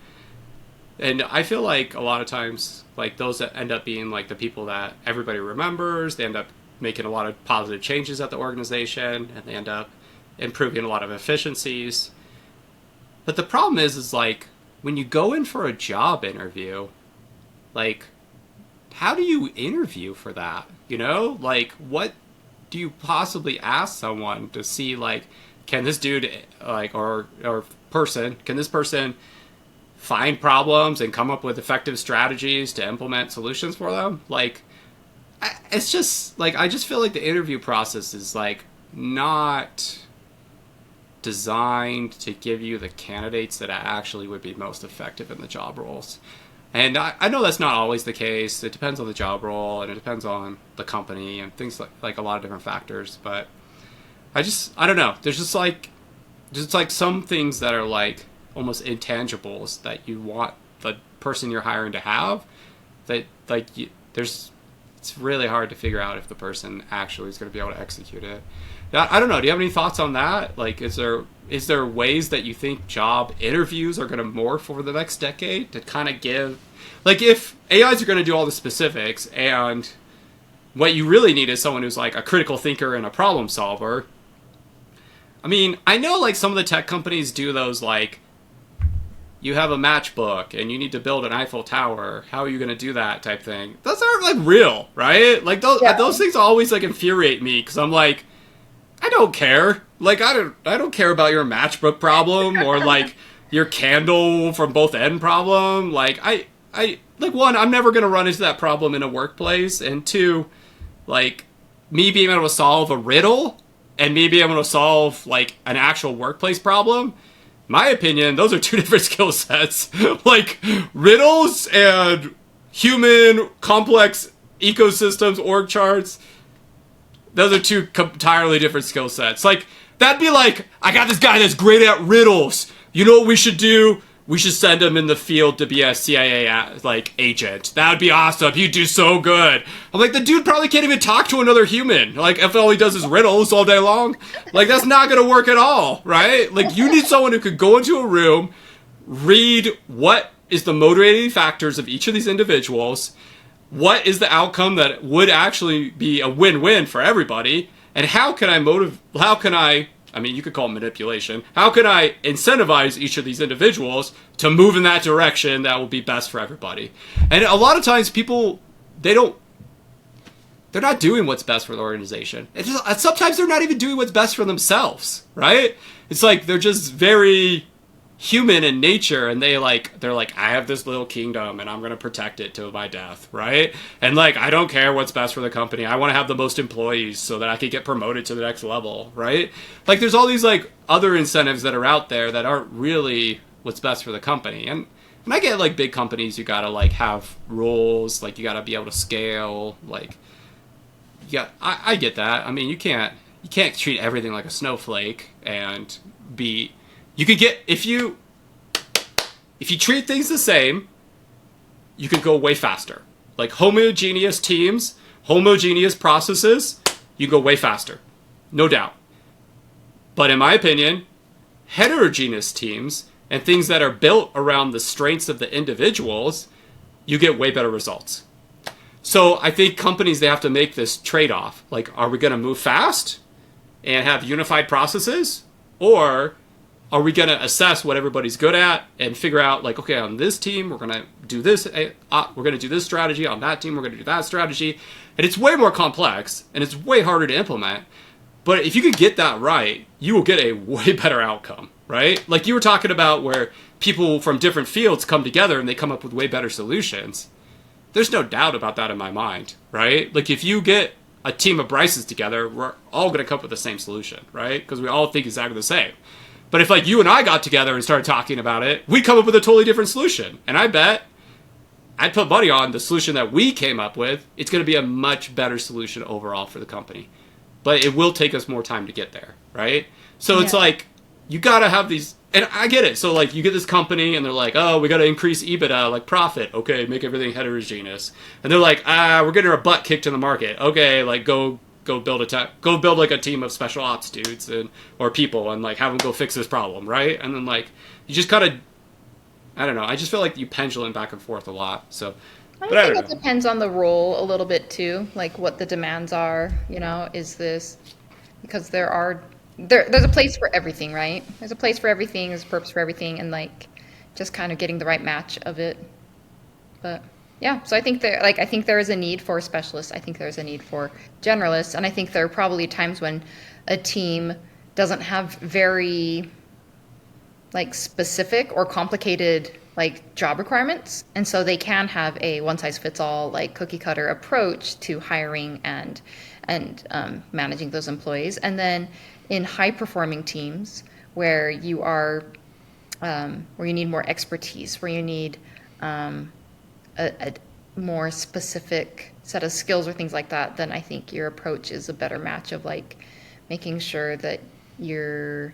And I feel like a lot of times, like those that end up being like the people that everybody remembers, they end up making a lot of positive changes at the organization, and they end up improving a lot of efficiencies. But the problem is like when you go in for a job interview, like how do you interview for that? Like what do you possibly ask someone to see, like, can this dude, like, or person, can this person find problems and come up with effective strategies to implement solutions for them? Like, it's just, like, I just feel like the interview process is, like, not designed to give you the candidates that actually would be most effective in the job roles. And I know that's not always the case. It depends on the job role, and it depends on the company, and things like a lot of different factors. But I don't know. There's just like some things that are like almost intangibles that you want the person you're hiring to have. That like there's it's really hard to figure out if the person actually is going to be able to execute it. I don't know. Do you have any thoughts on that? Like, is there ways that you think job interviews are going to morph over the next decade to kind of give, like, if AIs are going to do all the specifics and what you really need is someone who's like a critical thinker and a problem solver. I mean, I know like some of the tech companies do those like, you have a matchbook and you need to build an Eiffel Tower. How are you going to do that type thing? Those aren't like real, right? Like those things always like infuriate me because I'm like, I don't care. Like I don't care about your matchbook problem or like your candle from both end problem. Like I like one, I'm never going to run into that problem in a workplace, and two, like me being able to solve a riddle and me being able to solve like an actual workplace problem. My opinion, those are two different skill sets. Like riddles and human complex ecosystems, org charts. Those are two entirely different skill sets. Like that'd be like, I got this guy that's great at riddles. You know what we should do? We should send him in the field to be a CIA like agent. That would be awesome. He'd do so good. I'm like, the dude probably can't even talk to another human. Like if all he does is riddles all day long, like that's not gonna work at all, right? Like you need someone who could go into a room, read what is the motivating factors of each of these individuals, what is the outcome that would actually be a win-win for everybody, and how can I mean, you could call it manipulation. How can I incentivize each of these individuals to move in that direction that will be best for everybody? And a lot of times people, they're not doing what's best for the organization. Sometimes they're not even doing what's best for themselves, right? It's like they're just very human in nature, and they're like, I have this little kingdom and I'm going to protect it to my death, right? And like, I don't care what's best for the company. I want to have the most employees so that I can get promoted to the next level, right? Like there's all these like other incentives that are out there that aren't really what's best for the company. And I get like big companies, you got to like have rules, like you got to be able to scale, like yeah, I get that. I mean, you can't treat everything like a snowflake and be. You could get if you treat things the same, you could go way faster. Like homogeneous teams, homogeneous processes, you go way faster, no doubt. But in my opinion, heterogeneous teams and things that are built around the strengths of the individuals, you get way better results. So I think companies, they have to make this trade-off. Like, are we going to move fast and have unified processes, or are we going to assess what everybody's good at and figure out like, okay, on this team, we're going to do this. We're going to do this strategy. On that team, we're going to do that strategy. And it's way more complex and it's way harder to implement. But if you can get that right, you will get a way better outcome, right? Like you were talking about where people from different fields come together and they come up with way better solutions. There's no doubt about that in my mind, right? Like if you get a team of Bryces together, we're all going to come up with the same solution, right? Because we all think exactly the same. But if like you and I got together and started talking about it, we'd come up with a totally different solution. And I bet I'd put money on the solution that we came up with. It's going to be a much better solution overall for the company. But it will take us more time to get there, right? So it's like, you got to have these, and I get it. So like you get this company and they're like, oh, we got to increase EBITDA, like profit. Okay, make everything heterogeneous. And they're like, we're getting our butt kicked in the market. Okay, like go build like a team of special ops dudes or people and like have them go fix this problem, right? And then like you just kind of, I don't know. I just feel like you pendulum back and forth a lot. So, but I think it depends on the role a little bit too, like what the demands are. You know, is this because there's a place for everything, right? There's a place for everything. There's a purpose for everything, and like just kind of getting the right match of it. But yeah, so I think there is a need for specialists. I think there's a need for generalists, and I think there are probably times when a team doesn't have very like specific or complicated like job requirements, and so they can have a one size fits all like cookie cutter approach to hiring and managing those employees. And then in high performing teams where you are where you need more expertise, where you need a more specific set of skills or things like that, then I think your approach is a better match of like making sure that you're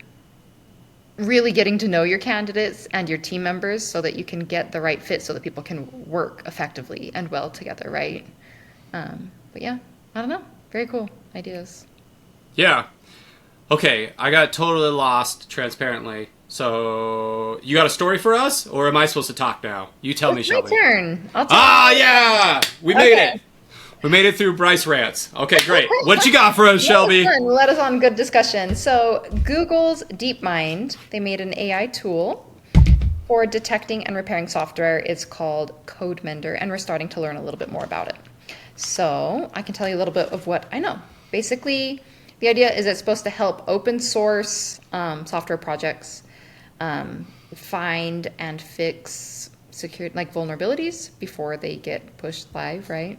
really getting to know your candidates and your team members so that you can get the right fit so that people can work effectively and well together, right? But yeah, I don't know. Very cool ideas. Yeah. Okay, I got totally lost, transparently. So, you got a story for us, or am I supposed to talk now? You tell me, It's my Shelby. turn. I'll Ah, tell you. yeah! We made Okay. it! We made it through Bryce rants. Okay, great. What you got for us, Shelby? Fun. Let us on good discussion. So, Google's DeepMind, they made an AI tool for detecting and repairing software. It's called CodeMender, and we're starting to learn a little bit more about it. So, I can tell you a little bit of what I know. Basically, the idea is it's supposed to help open source software projects find and fix secure like vulnerabilities before they get pushed live, right?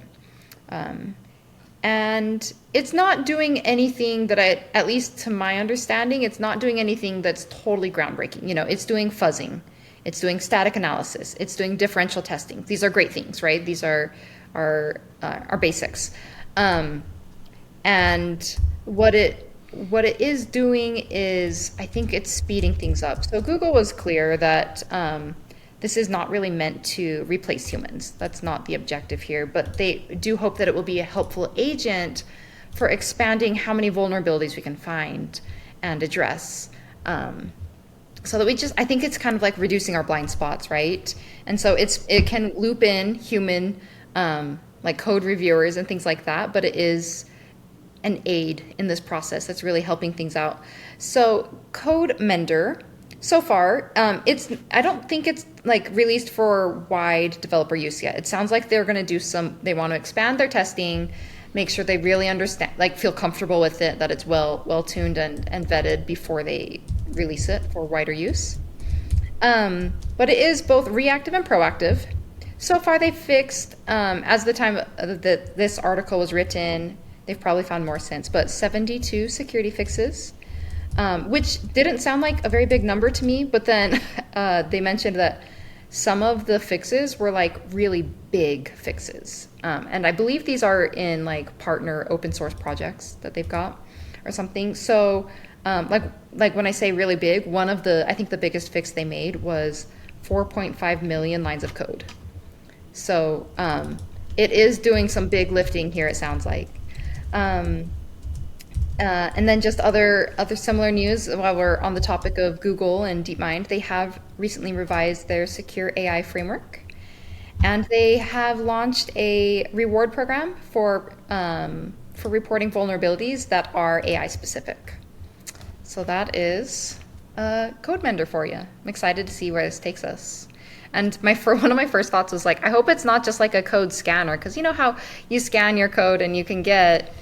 And it's not doing anything that at least to my understanding, it's not doing anything that's totally groundbreaking. You know, it's doing fuzzing, it's doing static analysis, it's doing differential testing. These are great things, right? These are basics. And what it is doing is, I think it's speeding things up. So Google was clear that this is not really meant to replace humans. That's not the objective here, but they do hope that it will be a helpful agent for expanding how many vulnerabilities we can find and address. So that I think it's kind of like reducing our blind spots, right? And so it can loop in human like code reviewers and things like that, but it is an aid in this process that's really helping things out. So CodeMender, so far, I don't think it's like released for wide developer use yet. It sounds like they're going to they want to expand their testing, make sure they really understand, like feel comfortable with it, that it's well tuned and vetted before they release it for wider use. But it is both reactive and proactive. So far, they fixed, as the time that this article was written, they've probably found more since, but 72 security fixes, which didn't sound like a very big number to me, but then they mentioned that some of the fixes were like really big fixes. And I believe these are in like partner open source projects that they've got or something. So like when I say really big, I think the biggest fix they made was 4.5 million lines of code. So it is doing some big lifting here, it sounds like. And then just other similar news while we're on the topic of Google and DeepMind, they have recently revised their secure AI framework, and they have launched a reward program for reporting vulnerabilities that are AI specific. So that is CodeMender for you. I'm excited to see where this takes us. And one of my first thoughts was like, I hope it's not just like a code scanner, because you know how you scan your code and you can get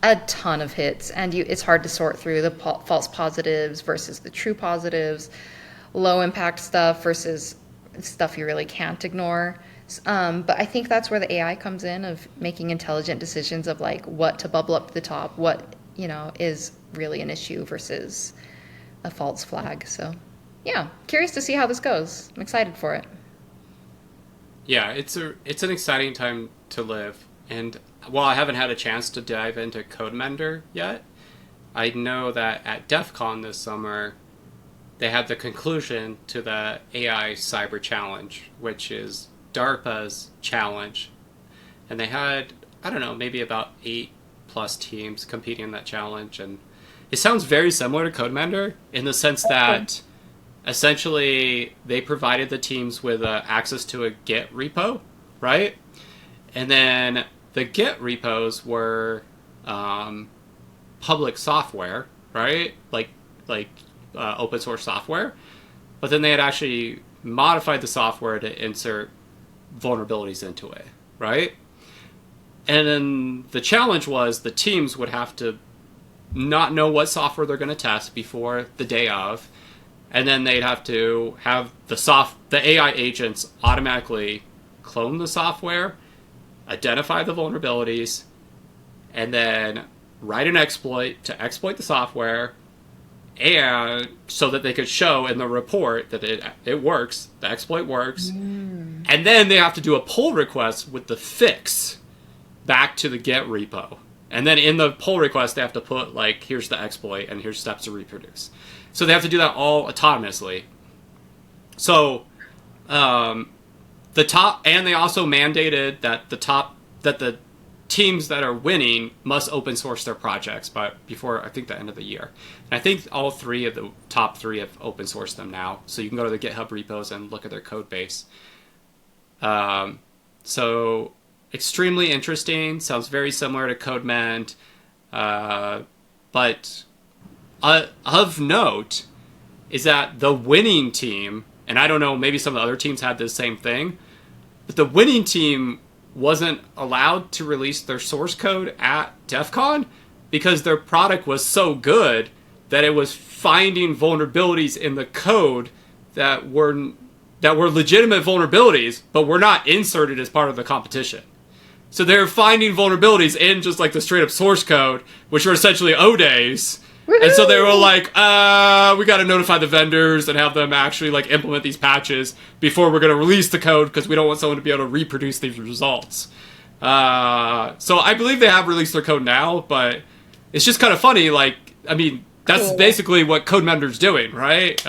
a ton of hits, and it's hard to sort through the false positives versus the true positives, low impact stuff versus stuff you really can't ignore. But I think that's where the AI comes in, of making intelligent decisions of like what to bubble up to the top, what is really an issue versus a false flag. So yeah, curious to see how this goes. I'm excited for it. Yeah, it's an exciting time to live. And while I haven't had a chance to dive into CodeMender yet, I know that at DEF CON this summer, they had the conclusion to the AI Cyber Challenge, which is DARPA's challenge. And they had, I don't know, maybe about 8+ teams competing in that challenge. And it sounds very similar to CodeMender in the sense that essentially they provided the teams with access to a Git repo, right? And then the Git repos were public software, right? Like open source software. But then they had actually modified the software to insert vulnerabilities into it, right? And then the challenge was the teams would have to not know what software they're going to test before the day of, and then they'd have to have the AI agents automatically clone the software, identify the vulnerabilities, and then write an exploit to exploit the software, and so that they could show in the report that it works, the exploit works, and then they have to do a pull request with the fix back to the Git repo. And then in the pull request, they have to put, like, here's the exploit and here's steps to reproduce. So they have to do that all autonomously. So the top, and they also mandated that the teams that are winning must open source their projects before, I think, the end of the year. And I think all three of the top three have open sourced them now. So you can go to the GitHub repos and look at their code base. So extremely interesting. Sounds very similar to CodeMend. But of note is that the winning team, and I don't know, maybe some of the other teams had the same thing, but the winning team wasn't allowed to release their source code at DEF CON because their product was so good that it was finding vulnerabilities in the code that were legitimate vulnerabilities, but were not inserted as part of the competition. So they're finding vulnerabilities in just like the straight up source code, which are essentially O-days. Woo-hoo! And so they were like, we got to notify the vendors and have them actually like implement these patches before we're going to release the code because we don't want someone to be able to reproduce these results. So I believe they have released their code now, but it's just kind of funny. Like, I mean, that's cool. Basically what CodeMender's doing, right?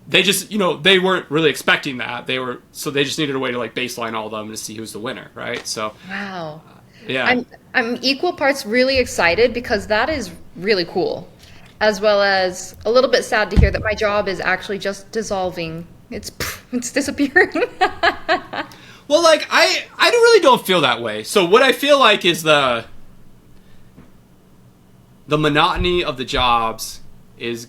They just, they weren't really expecting that. So they just needed a way to like baseline all of them to see who's the winner, right? So wow. Yeah. I'm equal parts really excited because that is really cool, as well as a little bit sad to hear that my job is actually just dissolving. It's disappearing. Well, like I really don't feel that way. So what I feel like is the monotony of the jobs is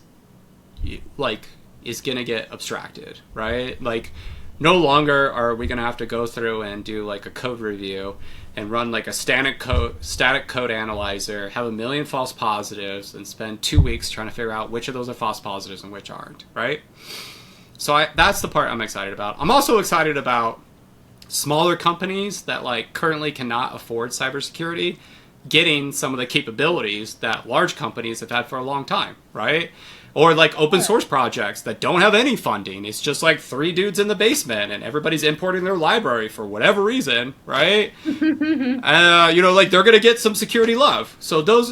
gonna get abstracted, right? Like no longer are we gonna have to go through and do like a code review and run like a static code analyzer, have a million false positives, and spend 2 weeks trying to figure out which of those are false positives and which aren't, right? So that's the part I'm excited about. I'm also excited about smaller companies that like currently cannot afford cybersecurity getting some of the capabilities that large companies have had for a long time, right? Or like open source projects that don't have any funding. It's just like 3 dudes in the basement and everybody's importing their library for whatever reason, right? Like they're going to get some security love. So like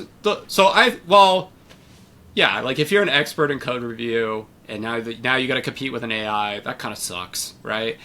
if you're an expert in code review and now you got to compete with an AI, that kind of sucks, right?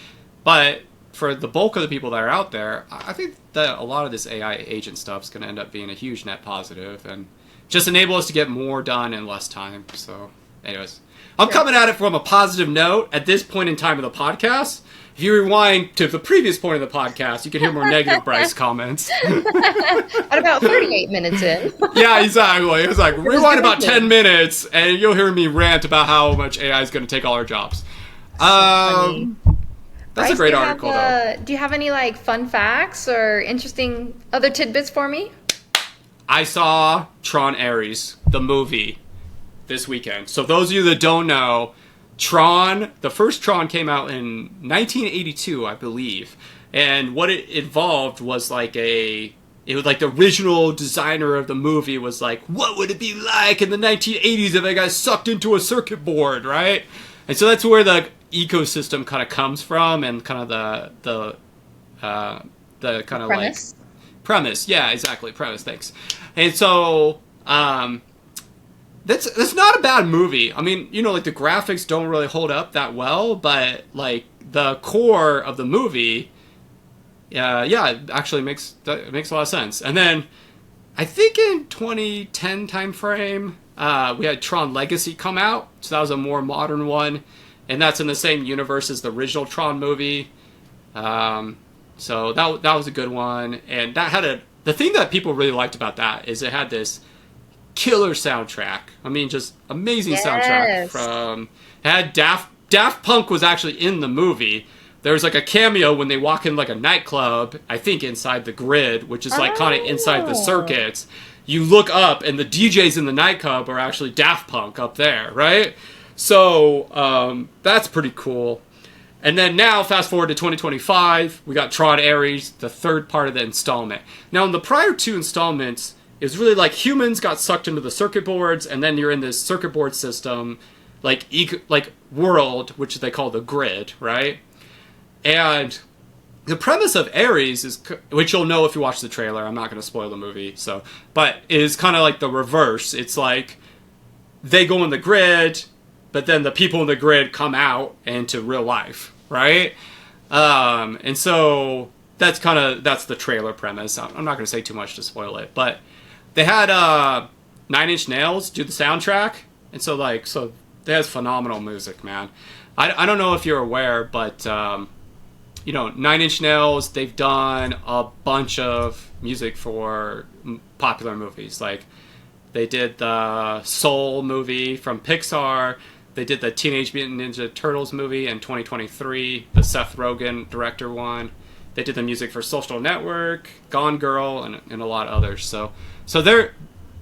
But for the bulk of the people that are out there, I think that a lot of this AI agent stuff is going to end up being a huge net positive and just enable us to get more done in less time. So, anyways, I'm coming at it from a positive note at this point in time of the podcast. If you rewind to the previous point of the podcast, you can hear more negative Bryce comments. At about 38 minutes in. Yeah, exactly. It's like, rewind about 10 minutes, and you'll hear me rant about how much AI is going to take all our jobs. That's Bryce, a great article, though. Do you have any, like, fun facts or interesting other tidbits for me? I saw Tron Ares, the movie, this weekend. So those of you that don't know, the first Tron came out in 1982, I believe. And what it involved was like the original designer of the movie was like, what would it be like in the 1980s if I got sucked into a circuit board, right? And so that's where the ecosystem kind of comes from and kind of the kind of premise. Like premise. Yeah, exactly. Premise. Thanks. And so, that's not a bad movie. I mean, like the graphics don't really hold up that well, but like the core of the movie, it actually makes a lot of sense. And then I think in 2010 timeframe, we had Tron Legacy come out. So that was a more modern one. And that's in the same universe as the original Tron movie. So that was a good one. And that had the thing that people really liked about that is it had this killer soundtrack. I mean, just amazing soundtrack it had Daft Punk was actually in the movie. There's like a cameo when they walk in like a nightclub, I think inside the grid, which is like kind of inside the circuits. You look up and the DJs in the nightclub are actually Daft Punk up there, right? So that's pretty cool. And then now, fast forward to 2025, we got Tron Ares, the third part of the installment. Now, in the prior 2 installments, it was really like humans got sucked into the circuit boards, and then you're in this circuit board system, like world, which they call the grid, right? And the premise of Ares is, which you'll know if you watch the trailer. I'm not going to spoil the movie, but is kind of like the reverse. It's like they go in the grid, but then the people in the grid come out into real life, right? And so that's the trailer premise. I'm not going to say too much to spoil it, but they had 9 Inch Nails do the soundtrack, and so they have phenomenal music, man. I don't know if you're aware, but 9 Inch Nails, they've done a bunch of music for popular movies. Like, they did the Soul movie from Pixar. They did the Teenage Mutant Ninja Turtles movie in 2023, the Seth Rogen director one. They did the music for Social Network, Gone Girl, and a lot of others. So they're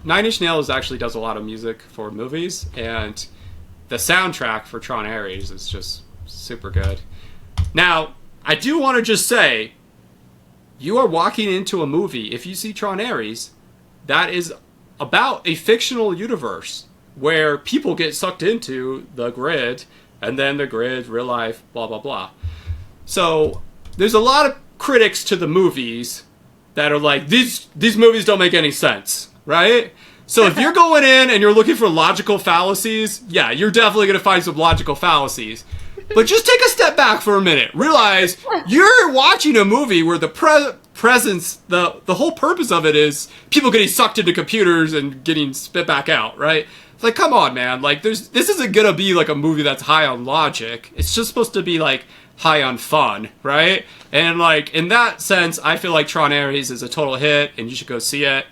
9 Inch Nails actually does a lot of music for movies, and the soundtrack for Tron Ares is just super good. Now, I do want to just say, you are walking into a movie, if you see Tron Ares, that is about a fictional universe where people get sucked into the grid, and then the grid, real life, blah, blah, blah. So there's a lot of critics to the movies that are like, these movies don't make any sense, right? So if you're going in and you're looking for logical fallacies, yeah, you're definitely going to find some logical fallacies. But just take a step back for a minute. Realize you're watching a movie where the presence, the whole purpose of it is people getting sucked into computers and getting spit back out, right? It's like, come on, man. Like, this isn't going to be like a movie that's high on logic. It's just supposed to be like high on fun, right? And like, in that sense, I feel like Tron Ares is a total hit and you should go see it.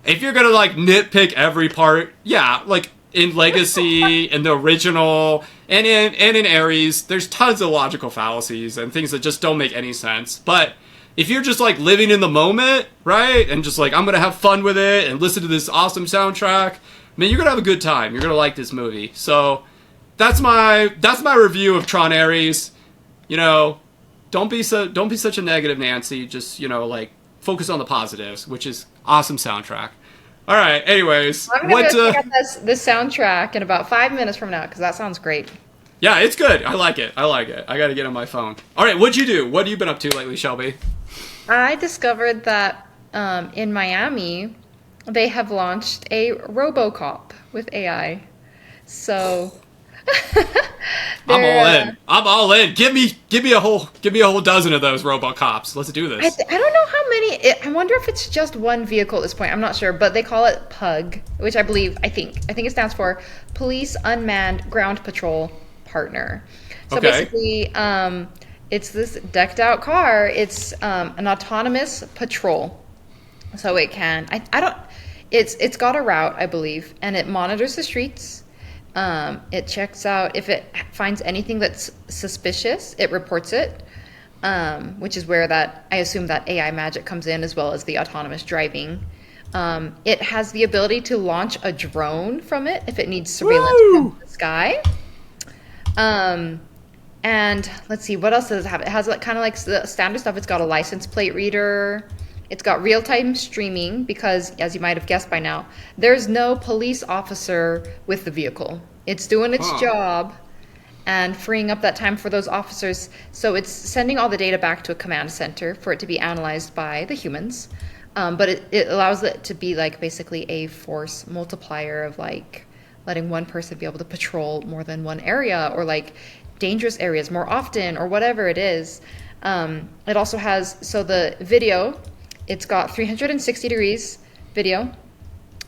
If you're going to like nitpick every part, yeah, like in Legacy and the original and in Ares, there's tons of logical fallacies and things that just don't make any sense. But if you're just like living in the moment, right, and just like, I'm going to have fun with it and listen to this awesome soundtrack, man, you're going to have a good time. You're going to like this movie. So that's my review of Tron Ares. Don't be such a negative Nancy. Just, like, focus on the positives, which is awesome soundtrack. All right, anyways. I'm going to go check out this soundtrack in about 5 minutes from now, because that sounds great. Yeah, it's good. I like it. I got to get on my phone. All right, what'd you do? What have you been up to lately, Shelby? I discovered that in Miami, they have launched a RoboCop with AI. So... I'm all in. Give me a whole dozen of those RoboCops. Let's do this. I don't know how many. I wonder if it's just one vehicle at this point. I'm not sure, but they call it PUG, which I think it stands for Police Unmanned Ground Patrol Partner. So basically, it's this decked out car. It's an autonomous patrol. So it can. It's got a route, I believe, and it monitors the streets. It checks out if it finds anything that's suspicious, it reports it, which is where I assume that AI magic comes in, as well as the autonomous driving. It has the ability to launch a drone from it if it needs surveillance from the sky. And let's see, what else does it have? It has kind of like the standard stuff. It's got a license plate reader. It's got real-time streaming because, as you might have guessed by now, there's no police officer with the vehicle. It's doing its job and freeing up that time for those officers. So it's sending all the data back to a command center for it to be analyzed by the humans. But it allows it to be like basically a force multiplier of like letting one person be able to patrol more than one area or like dangerous areas more often or whatever it is. It also has, so the video... It's got 360 degrees video,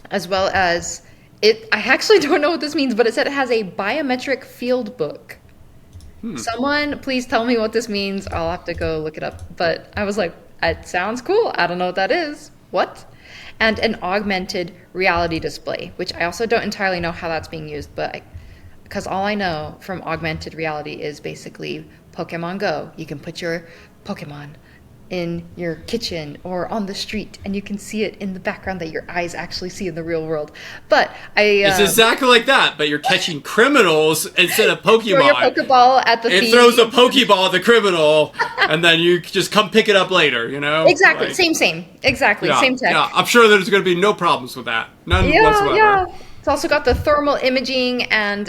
as well as I actually don't know what this means, but it said it has a biometric field book. Someone please tell me what this means. I'll have to go look it up. But I was like, it sounds cool. I don't know what that is. What? And an augmented reality display, which I also don't entirely know how that's being used, because all I know from augmented reality is basically Pokemon Go. You can put your Pokemon in your kitchen or on the street, and you can see it in the background that your eyes actually see in the real world. But it's exactly like that, but you're catching criminals instead of Pokemon. Throw your Pokeball at the thief. It throws a Pokeball at the criminal, and then you just come pick it up later, Exactly, like, same. Exactly, same tech. Yeah, I'm sure there's going to be no problems with that. None whatsoever. Yeah. It's also got the thermal imaging, and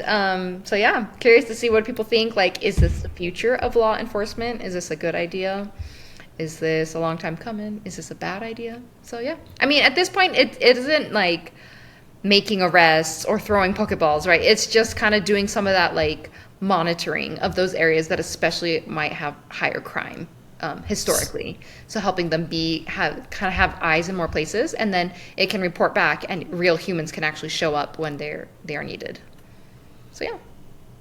so yeah, curious to see what people think. Like, is this the future of law enforcement? Is this a good idea? is this a long time coming? Is this a bad idea? So yeah, I mean, at this point, it isn't like making arrests or throwing Pokeballs, right? It's just kind of doing some of that like monitoring of those areas that especially might have higher crime historically. So helping them have eyes in more places, and then it can report back, and real humans can actually show up when they are needed. So yeah.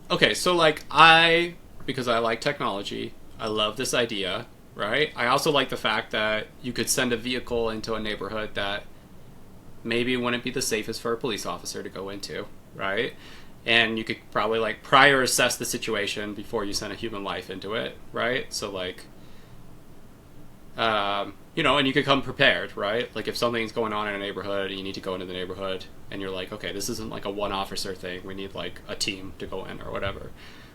Okay, so like because I like technology, I love this idea, right? I also like the fact that you could send a vehicle into a neighborhood that maybe wouldn't be the safest for a police officer to go into, right? And you could probably like prior assess the situation before you send a human life into it, right? So like, and you could come prepared, right? Like if something's going on in a neighborhood and you need to go into the neighborhood and you're like, okay, this isn't like a one officer thing. We need like a team to go in or whatever.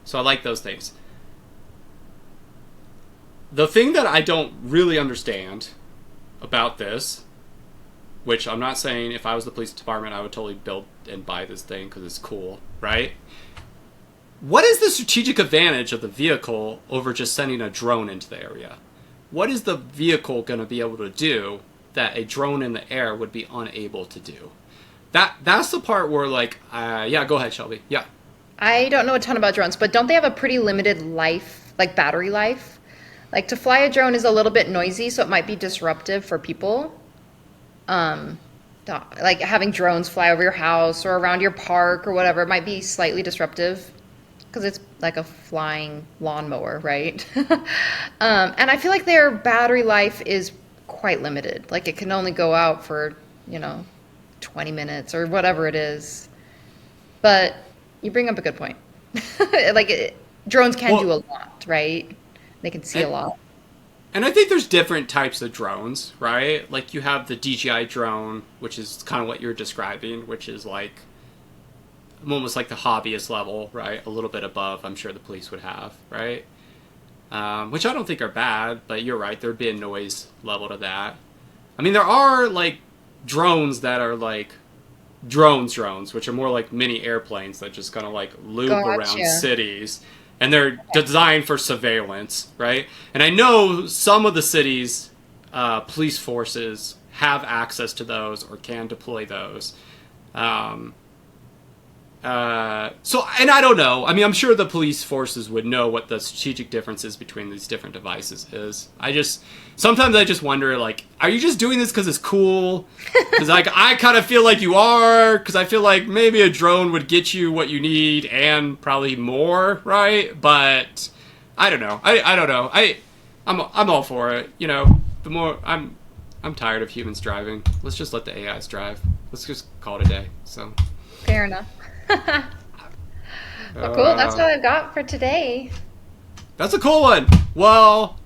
So I like those things. The thing that I don't really understand about this, which I'm not saying if I was the police department, I would totally build and buy this thing because it's cool, right? What is the strategic advantage of the vehicle over just sending a drone into the area? What is the vehicle going to be able to do that a drone in the air would be unable to do? That's the part where like, yeah, go ahead, Shelby. Yeah. I don't know a ton about drones, but don't they have a pretty limited life, like battery life? Like to fly a drone is a little bit noisy, so it might be disruptive for people. Like having drones fly over your house or around your park or whatever, it might be slightly disruptive because it's like a flying lawnmower, right? And I feel like their battery life is quite limited. Like it can only go out for, 20 minutes or whatever it is. But you bring up a good point. Drones can do a lot, right? They can see a lot. And I think there's different types of drones, right? Like you have the DJI drone, which is kind of what you're describing, which is like almost like the hobbyist level, right? A little bit above, I'm sure the police would have, right? Which I don't think are bad, but you're right, there'd be a noise level to that. I mean, there are like drones that are like drones, which are more like mini airplanes that just kind of like loop around cities. And they're designed for surveillance, right? And I know some of the cities' police forces have access to those or can deploy those. And I don't know. I mean, I'm sure the police forces would know what the strategic differences between these different devices is. Sometimes I just wonder, like, are you just doing this because it's cool? Because like, I kind of feel like you are, because I feel like maybe a drone would get you what you need and probably more, right? But I don't know. I don't know. I'm all for it. The more I'm tired of humans driving. Let's just let the AIs drive. Let's just call it a day. So fair enough. Well, cool. That's all I've got for today. That's a cool one. Well,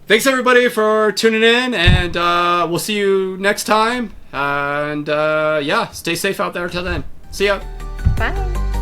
thanks everybody for tuning in, and we'll see you next time. And yeah, stay safe out there till then. See ya. Bye.